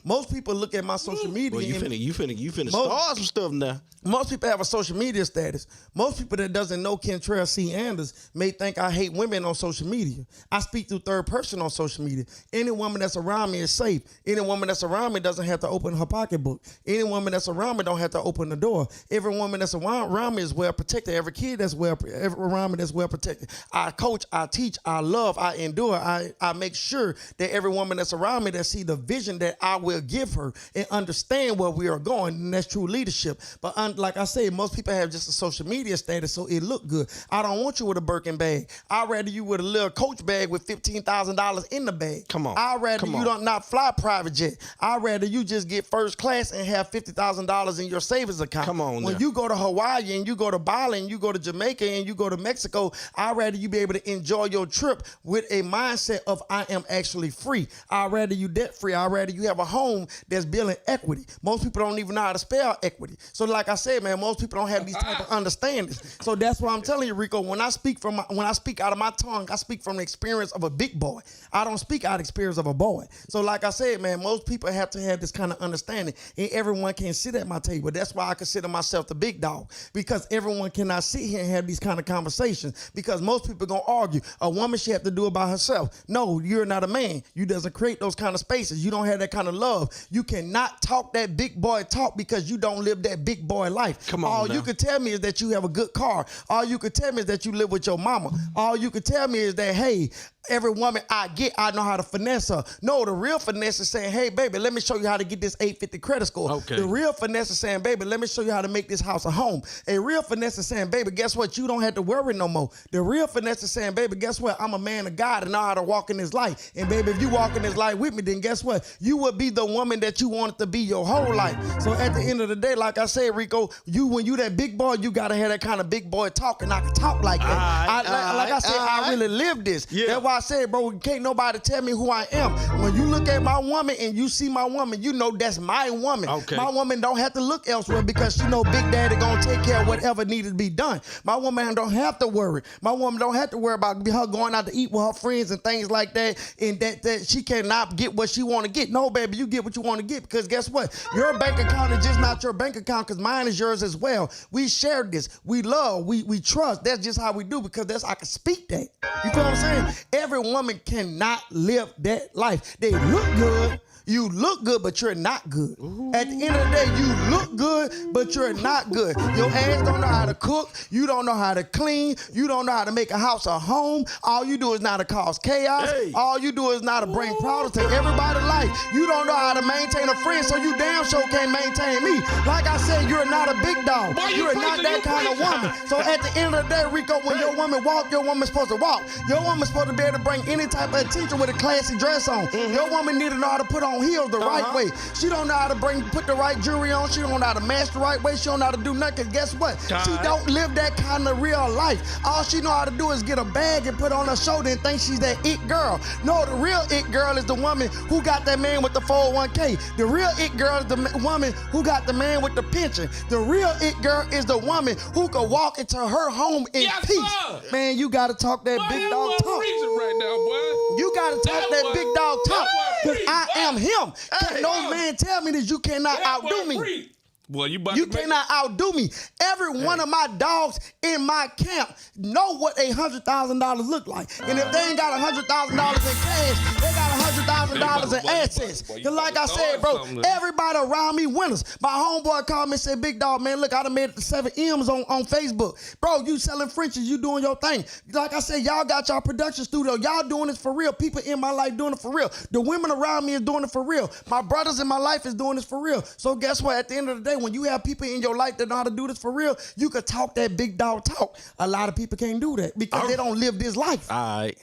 [SPEAKER 1] Most people look at my social media.
[SPEAKER 3] Well, you finna start some stuff now.
[SPEAKER 1] Most people have a social media status. Most people that doesn't know Kentrell C. Anders may think I hate women on social media. I speak through third person on social media. Any woman that's around me is safe. Any woman that's around me doesn't have to open her pocketbook. Any woman that's around me don't have to open the door. Every woman that's around me is well protected. Every kid that's around me that's well protected. I coach, I teach, I love, I endure. I make sure that every woman that's around me that see the vision that I will give her and understand where we are going, and that's true leadership. But like I said, most people have just a social media status, so it look good. I don't want you with a Birkin bag. I'd rather you with a little Coach bag with $15,000 in the bag.
[SPEAKER 3] Come on.
[SPEAKER 1] I'd rather you don't not fly private jet. I'd rather you just get first class and have $50,000 in your savings account.
[SPEAKER 3] Come on.
[SPEAKER 1] When you go to Hawaii and you go to Bali and you go to Jamaica and you go to Mexico, I'd rather you be able to enjoy your trip with a mindset of I am actually free. I'd rather you debt free. I'd rather you have a home that's building equity. Most people don't even know how to spell equity. So like I said, man, most people don't have these type of understandings. So that's why I'm telling you, Rico, when I speak out of my tongue, I speak from the experience of a big boy. I don't speak out of the experience of a boy. So like I said, man, most people have to have this kind of understanding, and everyone can't sit at my table. That's why I consider myself the big dog, because everyone cannot sit here and have these kind of conversations, because most people gonna argue a woman should have to do it by herself. No, you're not a man. You doesn't create those kind of spaces. You don't have that kind of love. You cannot talk that big boy talk because you don't live that big boy life.
[SPEAKER 3] Come on.
[SPEAKER 1] All you could tell me is that you have a good car. All you could tell me is that you live with your mama. All you could tell me is that, hey, every woman I get, I know how to finesse her. No, the real finesse is saying, hey, baby, let me show you how to get this 850 credit score.
[SPEAKER 2] Okay.
[SPEAKER 1] The real finesse is saying, baby, let me show you how to make this house a home. A real finesse is saying, baby, guess what? You don't have to worry no more. The real finesse is saying, baby, guess what? I'm a man of God and know how to walk in this life. And baby, if you walk in this life with me, then guess what? You will be the woman that you wanted to be your whole life. So at the end of the day, like I said, Rico, when you that big boy, you gotta have that kind of big boy talk, and I can talk like that. Like I said, I really live this.
[SPEAKER 3] Yeah.
[SPEAKER 1] That's why I said, bro, can't nobody tell me who I am. When you look at my woman and you see my woman, you know that's my woman.
[SPEAKER 3] Okay.
[SPEAKER 1] My woman don't have to look elsewhere because she know Big Daddy gonna take care of whatever needed to be done. My woman don't have to worry. My woman don't have to worry about her going out to eat with her friends and things like that, and that she cannot get what she want to get. No, baby, you get what you want to get, because guess what? Your bank account is just not your bank account, because mine is yours as well. We share this. We love. We trust. That's just how we do, because that's I can speak that. You feel what I'm saying? Every woman cannot live that life. They look good. You look good, but you're not good. Ooh. At the end of the day, you look good, but you're not good. Your ass don't know how to cook. You don't know how to clean. You don't know how to make a house a home. All you do is not to cause chaos.
[SPEAKER 3] Hey.
[SPEAKER 1] All you do is not to bring problems to everybody's life. You don't know how to maintain a friend, so you damn sure can't maintain me. Like I said, you're not a big dog. You're not that kind of woman. So at the end of the day, Rico, when your woman walk, your woman's supposed to walk. Your woman's supposed to be able to bring any type of attention with a classy dress on. Mm-hmm. Your woman need to know how to put on heels the right way. She don't know how to put the right jewelry on. She don't know how to match the right way. She don't know how to do nothing. Cause guess what? She don't live that kind of real life. All she know how to do is get a bag and put on her shoulder and think she's that it girl. No, the real it girl is the woman who got that man with the 401k. The real it girl is the woman who got the man with the pension. The real it girl is the woman who can walk into her home in peace.
[SPEAKER 2] Sir.
[SPEAKER 1] Man, you gotta talk that big dog talk.
[SPEAKER 2] Right now, boy.
[SPEAKER 1] You gotta talk that big dog talk. Cause I am him. Can no man tell me that you cannot outdo me.
[SPEAKER 2] Boy, you
[SPEAKER 1] cannot outdo me. Every one of my dogs in my camp know what $100,000 look like. And if they ain't got $100,000 in cash, they got $100,000 in assets. Cause like I said, bro, everybody around me winners. My homeboy called me and said, big dog, man, look, I done made it to 7 M's on Facebook. Bro, you selling Frenchies, you doing your thing. Like I said, y'all got y'all production studio. Y'all doing this for real. People in my life doing it for real. The women around me is doing it for real. My brothers in my life is doing this for real. So guess what? At the end of the day, when you have people in your life that know how to do this for real, you could talk that big dog talk. A lot of people can't do that because they don't live this life.
[SPEAKER 3] All right.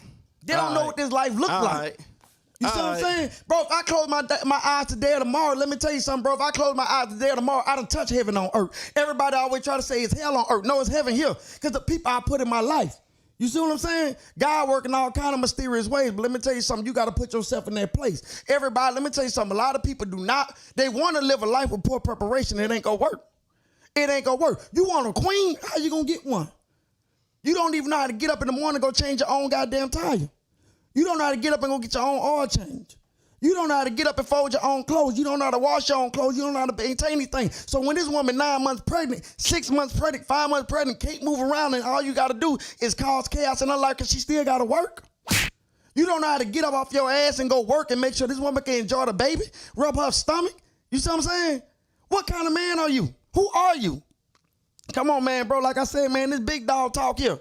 [SPEAKER 1] They don't know what this life looks like. You see what I'm saying? Bro, if I close my eyes today or tomorrow, let me tell you something, bro. If I close my eyes today or tomorrow, I done touch heaven on earth. Everybody always try to say it's hell on earth. No, it's heaven here because the people I put in my life. You see what I'm saying? God working all kind of mysterious ways, but let me tell you something. You got to put yourself in that place. Everybody, let me tell you something. A lot of people do not. They want to live a life with poor preparation. It ain't going to work. It ain't going to work. You want a queen? How you going to get one? You don't even know how to get up in the morning and go change your own goddamn tire. You don't know how to get up and go get your own oil change. You don't know how to get up and fold your own clothes. You don't know how to wash your own clothes. You don't know how to maintain anything. So when this woman 9 months pregnant, 6 months pregnant, 5 months pregnant, can't move around, and all you got to do is cause chaos in her life because she still got to work. You don't know how to get up off your ass and go work and make sure this woman can enjoy the baby, rub her stomach. You see what I'm saying? What kind of man are you? Who are you? Come on, man, bro. Like I said, man, this big dog talk here.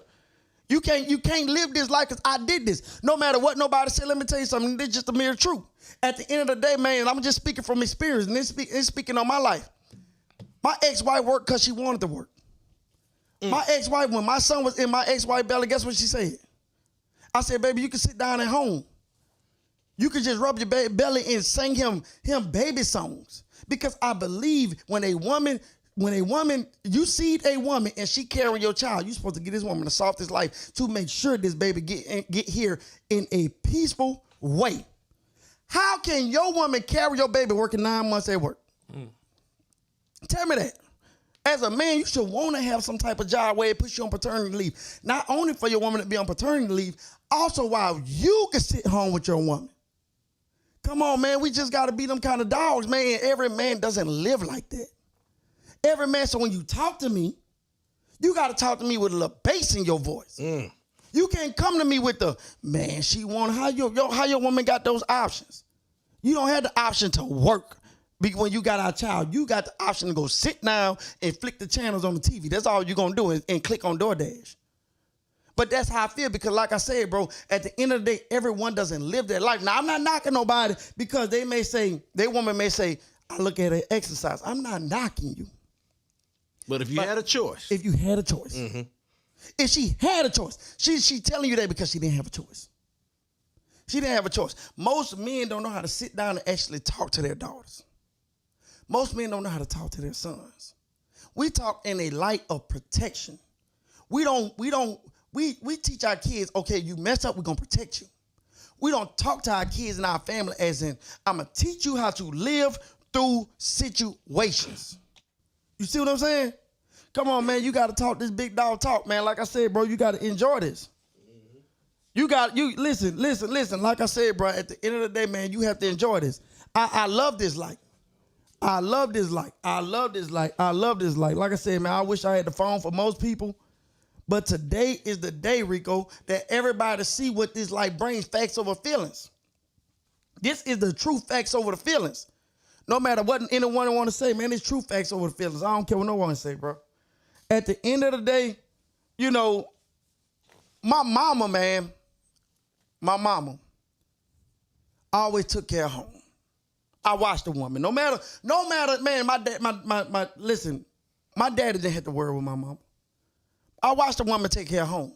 [SPEAKER 1] You can't live this life because I did this. No matter what nobody said, let me tell you something. It's just a mere truth. At the end of the day, man, I'm just speaking from experience, and it's speaking on my life. My ex-wife worked because she wanted to work. My ex-wife, when my son was in my ex-wife belly, guess what she said? I said, baby, you can sit down at home. You can just rub your belly and sing him baby songs. Because I believe when a woman, you see a woman and she carrying your child, you're supposed to give this woman the softest life to make sure this baby get here in a peaceful way. How can your woman carry your baby working 9 months at work? Tell me that. As a man, you should want to have some type of job where it puts you on paternity leave. Not only for your woman to be on paternity leave, also while you can sit home with your woman. Come on, man. We just got to be them kind of dogs, man. Every man doesn't live like that. Every man, so when you talk to me, you got to talk to me with a little bass in your voice. You can't come to me with the, man, she want, how your woman got those options? You don't have the option to work. Because when you got our child, you got the option to go sit down and flick the channels on the TV. That's all you're going to do and click on DoorDash. But that's how I feel because like I said, bro, at the end of the day, everyone doesn't live their life. Now, I'm not knocking nobody because their woman may say, I look at her exercise. I'm not knocking you.
[SPEAKER 3] But if you had a choice.
[SPEAKER 1] If you had a choice.
[SPEAKER 3] Mm-hmm.
[SPEAKER 1] If she had a choice. She telling you that because she didn't have a choice. She didn't have a choice. Most men don't know how to sit down and actually talk to their daughters. Most men don't know how to talk to their sons. We talk in a light of protection. We teach our kids, okay, you mess up, we're gonna protect you. We don't talk to our kids and our family as in, I'm gonna teach you how to live through situations. You see what I'm saying? Come on, man, you gotta talk this big dog talk, man. Like I said, bro, you gotta enjoy this. Listen. Like I said, bro, at the end of the day, man, you have to enjoy this. I love this life. I love this life. I love this life. I love this life. Like I said, man, I wish I had the phone for most people. But today is the day, Rico, that everybody see what this life brings, facts over feelings. This is the true facts over the feelings. No matter what anyone want to say, man, it's true facts over the feelings. I don't care what no one say, bro. At the end of the day, you know, my mama always took care of home. I watched the woman. No matter, man, listen, my daddy didn't have to worry with my mama. I watched a woman take care of home.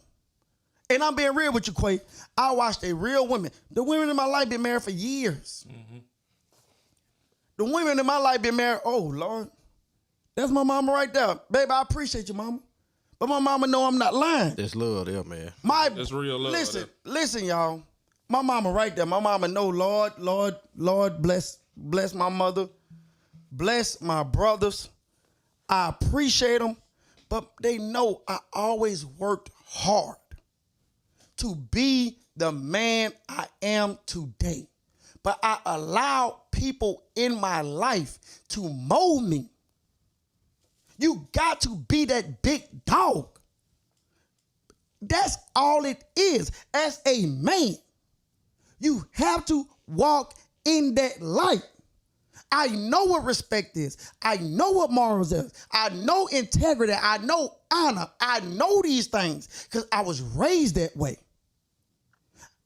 [SPEAKER 1] And I'm being real with you, Quay. I watched a real woman. The women in my life been married for years. Mm-hmm. The women in my life been married, oh, Lord. That's my mama right there. Baby, I appreciate you, mama. But my mama know I'm not lying.
[SPEAKER 3] That's love there, man.
[SPEAKER 2] That's real love.
[SPEAKER 1] Listen, y'all. My mama right there. My mama know, Lord, bless my mother. Bless my brothers. I appreciate them. But they know I always worked hard to be the man I am today. But I allow people in my life to mold me. You got to be that big dog. That's all it is. As a man, you have to walk in that light. I know what respect is. I know what morals is. I know integrity. I know honor. I know these things because I was raised that way.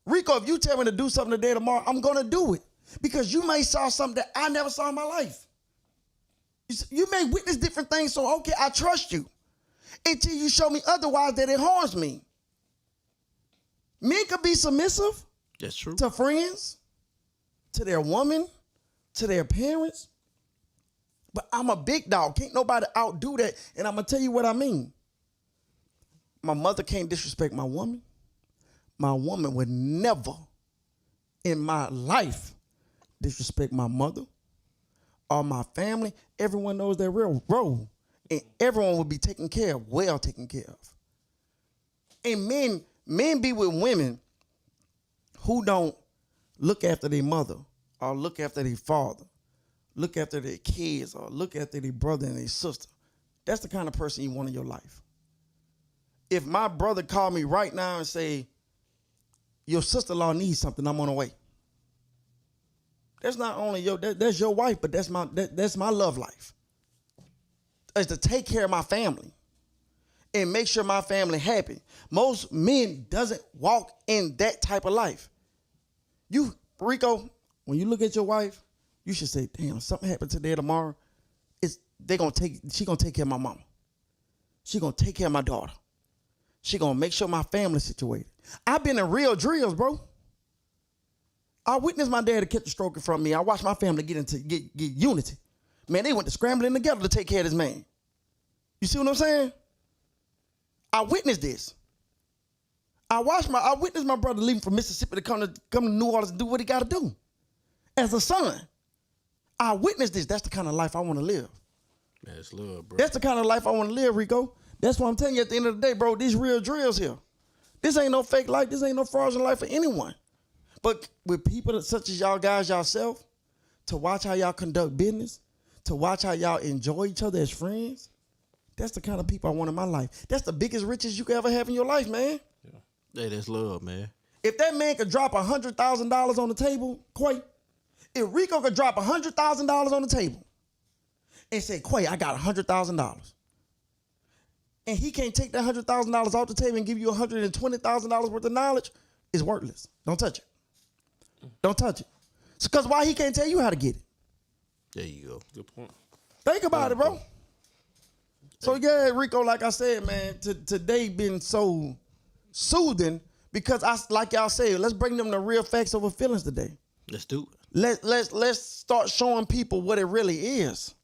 [SPEAKER 1] Rico, if you tell me to do something today, tomorrow, I'm going to do it because you may saw something that I never saw in my life. You may witness different things, so okay, I trust you until you show me otherwise that it harms me. Men could be submissive.
[SPEAKER 3] That's true.
[SPEAKER 1] To friends, to their woman, to their parents. But I'm a big dog. Can't nobody outdo that. And I'm going to tell you what I mean. My mother can't disrespect my woman. My woman would never in my life disrespect my mother or my family. Everyone knows their real role. And everyone will be taken care of, well taken care of. And men be with women who don't look after their mother or look after their father, look after their kids or look after their brother and their sister. That's the kind of person you want in your life. If my brother called me right now and say, your sister-in-law needs something, I'm on the way. That's not only that's your wife, but that's my love life. Is to take care of my family and make sure my family happy. Most men doesn't walk in that type of life. You, Rico, when you look at your wife, you should say, damn, something happened today or tomorrow. She gonna take care of my mama. She gonna take care of my daughter. She gonna make sure my family's situated. I've been in real drills, bro. I witnessed my daddy catch a stroke from me. I watched my family get unity. Man, they went to scrambling together to take care of this man. You see what I'm saying? I witnessed this. I witnessed my brother leaving from Mississippi to come to New Orleans and do what he got to do. As a son, I witnessed this. That's the kind of life I want to live.
[SPEAKER 3] That's love, bro.
[SPEAKER 1] That's the kind of life I want to live, Rico. That's what I'm telling you at the end of the day, bro. These real drills here. This ain't no fake life. This ain't no fraudulent life for anyone. But with people such as y'all guys yourself, to watch how y'all conduct business, to watch how y'all enjoy each other as friends, that's the kind of people I want in my life. That's the biggest riches you could ever have in your life, man.
[SPEAKER 3] Yeah, that's love, man.
[SPEAKER 1] If that man could drop $100,000 on the table, Quay, if Rico could drop $100,000 on the table and say, Quay, I got $100,000. and he can't take that $100,000 off the table and give you $120,000 worth of knowledge, it's worthless. Don't touch it. Don't touch it. Because why he can't tell you how to get it?
[SPEAKER 3] There you go.
[SPEAKER 2] Good point.
[SPEAKER 1] Think about it, bro. So yeah, Rico, like I said, man, today been so soothing because like y'all say, let's bring them the real facts over feelings today.
[SPEAKER 3] Let's do it.
[SPEAKER 1] Let's start showing people what it really is,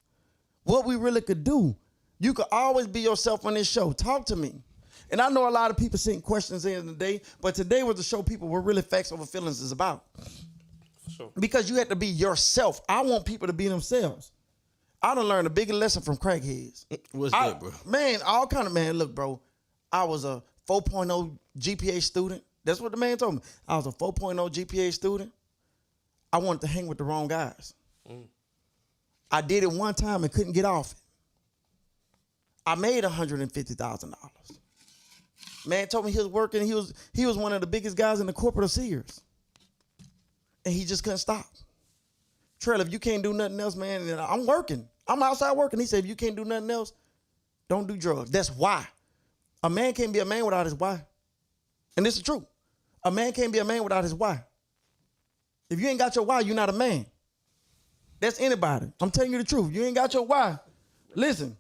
[SPEAKER 1] what we really could do. You could always be yourself on this show. Talk to me. And I know a lot of people sent questions in today, but today was to show people what really facts over feelings is about.
[SPEAKER 2] Sure.
[SPEAKER 1] Because you have to be yourself. I want people to be themselves. I done learned a bigger lesson from crackheads.
[SPEAKER 3] What's that, bro?
[SPEAKER 1] Man, all kind of, man, look, bro. I was a 4.0 GPA student. That's what the man told me. I was a 4.0 GPA student. I wanted to hang with the wrong guys. I did it one time and couldn't get off it. I made $150,000. Man told me he was working. He was one of the biggest guys in the corporate of Sears. And he just couldn't stop. Trell, if you can't do nothing else, man, then I'm working. I'm outside working. He said, if you can't do nothing else, don't do drugs. That's why. A man can't be a man without his why. And this is true. A man can't be a man without his why. If you ain't got your why, you're not a man. That's anybody. I'm telling you the truth. You ain't got your why. Listen.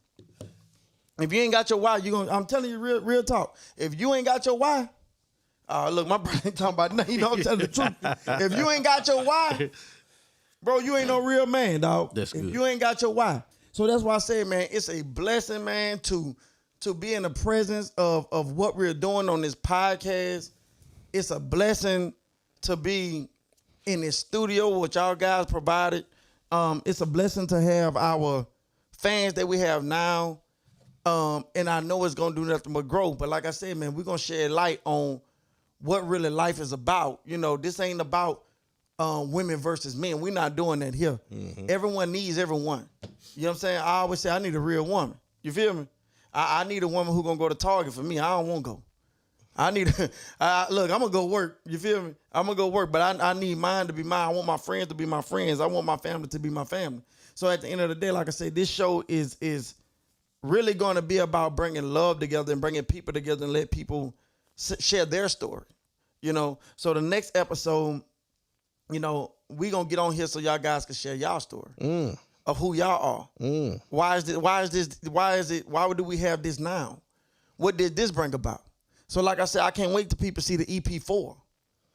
[SPEAKER 1] If you ain't got your why, I'm telling you real talk. If you ain't got your why, look, my brother ain't talking about nothing. You know I'm telling the truth. If you ain't got your why, bro, you ain't no real man, dog.
[SPEAKER 3] That's good.
[SPEAKER 1] If you ain't got your why. So that's why I say, man, it's a blessing, man, to be in the presence of what we're doing on this podcast. It's a blessing to be in this studio, which y'all guys provided. It's a blessing to have our fans that we have now. And I know it's going to do nothing but grow. But like I said, man, we're going to shed light on what really life is about. You know, this ain't about women versus men. We're not doing that here. Mm-hmm. Everyone needs everyone. You know what I'm saying? I always say I need a real woman. You feel me? I need a woman who's going to go to Target for me. I don't want to go. I need look, I'm going to go work. You feel me? I'm going to go work, but I need mine to be mine. I want my friends to be my friends. I want my family to be my family. So at the end of the day, like I said, this show is really going to be about bringing love together and bringing people together and let people share their story, you know. So the next episode, you know, we going to get on here so y'all guys can share y'all story of who y'all are. Why do we have this now? What did this bring about? So like I said, I can't wait till people see the EP4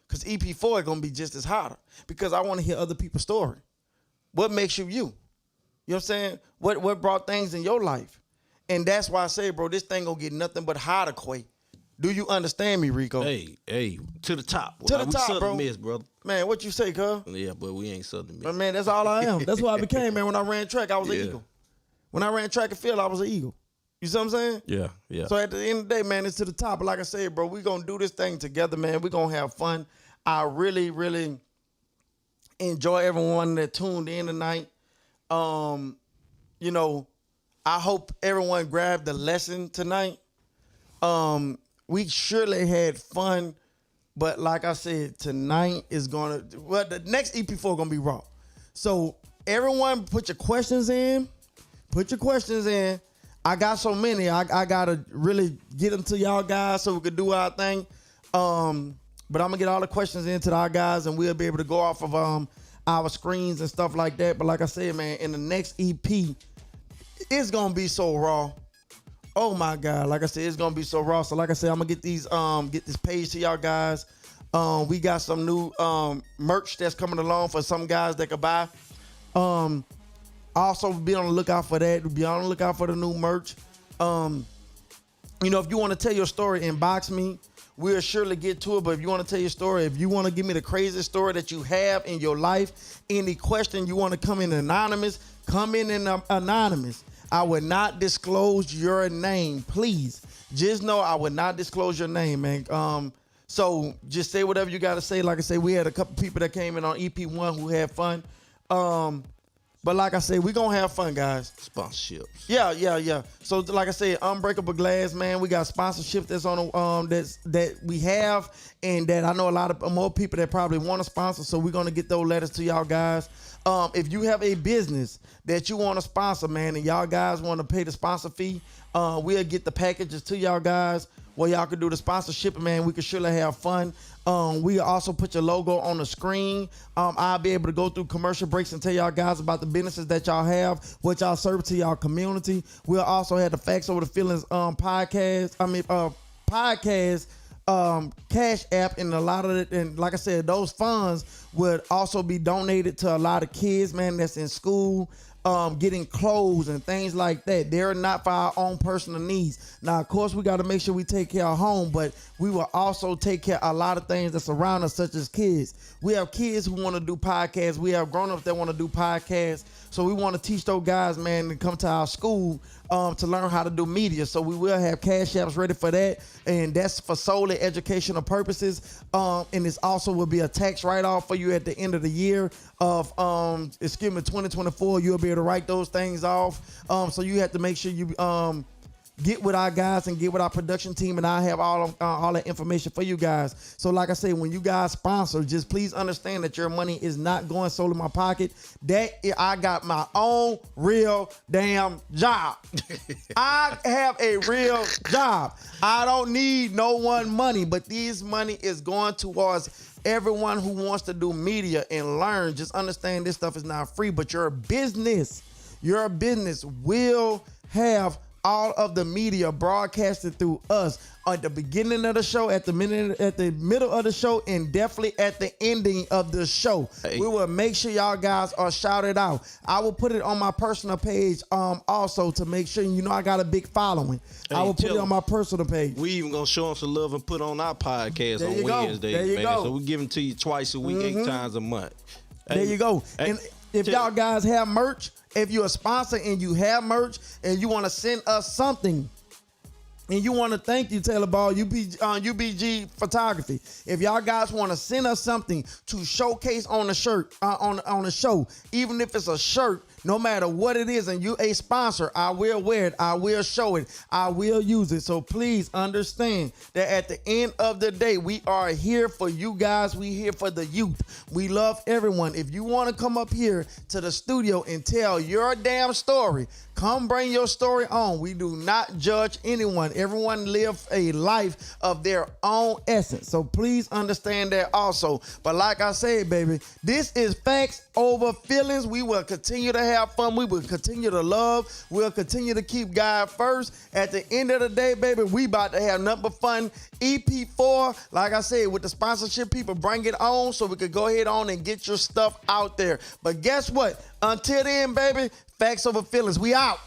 [SPEAKER 1] because EP4 is going to be just as hotter because I want to hear other people's story. What makes you you? You know what I'm saying? What brought things in your life? And that's why I say, bro, this thing gonna get nothing but hotter, Quay. Do you understand me, Rico?
[SPEAKER 3] Hey, to the top.
[SPEAKER 1] To the top, bro.
[SPEAKER 3] Miss, brother.
[SPEAKER 1] Man, what you say, cuz?
[SPEAKER 3] Yeah, but we ain't Southern Miss.
[SPEAKER 1] But man, that's all I am. That's what I became, man. When I ran track, I was an eagle. When I ran track and field, I was an eagle. You see what I'm saying?
[SPEAKER 3] Yeah.
[SPEAKER 1] So at the end of the day, man, it's to the top. But like I said, bro, we gonna do this thing together, man. We gonna have fun. I really, really enjoy everyone that tuned in tonight. You know, I hope everyone grabbed the lesson tonight. We surely had fun, but like I said, tonight is the next EP4 gonna be raw. So everyone put your questions in. I got so many, I gotta really get them to y'all guys so we could do our thing. But I'm gonna get all the questions into our guys and we'll be able to go off of our screens and stuff like that. But like I said, man, in the next EP, it's gonna be so raw. Oh my God. Like I said, it's gonna be so raw. So like I said, I'm gonna get this page to y'all guys. We got some new merch that's coming along for some guys that could buy. Also be on the lookout for that. Be on the lookout for the new merch. You know, if you want to tell your story, inbox me. We'll surely get to it. But if you want to tell your story, if you want to give me the craziest story that you have in your life, any question you want to come in anonymous, come in anonymous. I would not disclose your name, please. Just know I would not disclose your name, man. So just say whatever you got to say. Like I say, we had a couple people that came in on EP1 who had fun. But like I said, we're going to have fun, guys.
[SPEAKER 3] Sponsorships.
[SPEAKER 1] Yeah. So like I said, Unbreakable Glass, man, we got sponsorship that's on that we have and that I know a lot of more people that probably want to sponsor. So we're going to get those letters to y'all guys. If you have a business that you want to sponsor, man, and y'all guys want to pay the sponsor fee, we'll get the packages to y'all guys where y'all can do the sponsorship, man. We can surely have fun. We also put your logo on the screen. I'll be able to go through commercial breaks and tell y'all guys about the businesses that y'all have, what y'all serve to y'all community. We'll also have the Facts Over the Feelings podcast cash app, and a lot of it, and like I said, those funds would also be donated to a lot of kids, man, that's in school, getting clothes and things like that. They're not for our own personal needs. Now, of course, we got to make sure we take care of home, but we will also take care of a lot of things that surround us, such as kids. We have kids who want to do podcasts. We have grown-ups that want to do podcasts. So we want to teach those guys, man, to come to our school to learn how to do media. So we will have cash apps ready for that, and that's for solely educational purposes. And this also will be a tax write-off for you at the end of the year of 2024. You'll be able to write those things off. So you have to make sure you get with our guys and get with our production team, and I have all that information for you guys. So like I say, when you guys sponsor, just please understand that your money is not going solely in my pocket. I got my own real damn job. I have a real job. I don't need no one money, but this money is going towards everyone who wants to do media and learn. Just understand this stuff is not free, but your business will have all of the media broadcasted through us at the beginning of the show, at the middle of the show, and definitely at the ending of the show. Hey. We will make sure y'all guys are shouted out. I will put it on my personal page also to make sure, I got a big following. Hey, I will put it on my personal page.
[SPEAKER 3] We even gonna show them some love and put on our podcast on Wednesdays, man. So we give them to you twice a week, 8 times a month.
[SPEAKER 1] Hey, there you go. Hey, and if y'all guys have merch, if you're a sponsor and you have merch and you want to send us something, and you want to thank you, Taylor Ball, UBG Photography. If y'all guys want to send us something to showcase on the shirt, on the show, even if it's a shirt, no matter what it is, and you a sponsor, I will wear it, I will show it, I will use it. So please understand that at the end of the day, we are here for you guys. We here for the youth. We love everyone. If you want to come up here to the studio and tell your damn story, come bring your story on. We do not judge anyone. Everyone live a life of their own essence. So please understand that also. But like I said, baby, this is Facts Over Feelings. We will continue to have fun. We will continue to love. We'll continue to keep God first. At the end of the day, baby, we about to have nothing but fun. EP4, like I said, with the sponsorship people, bring it on so we could go ahead on and get your stuff out there. But guess what? Until then, baby, Facts Over Feelings. We out.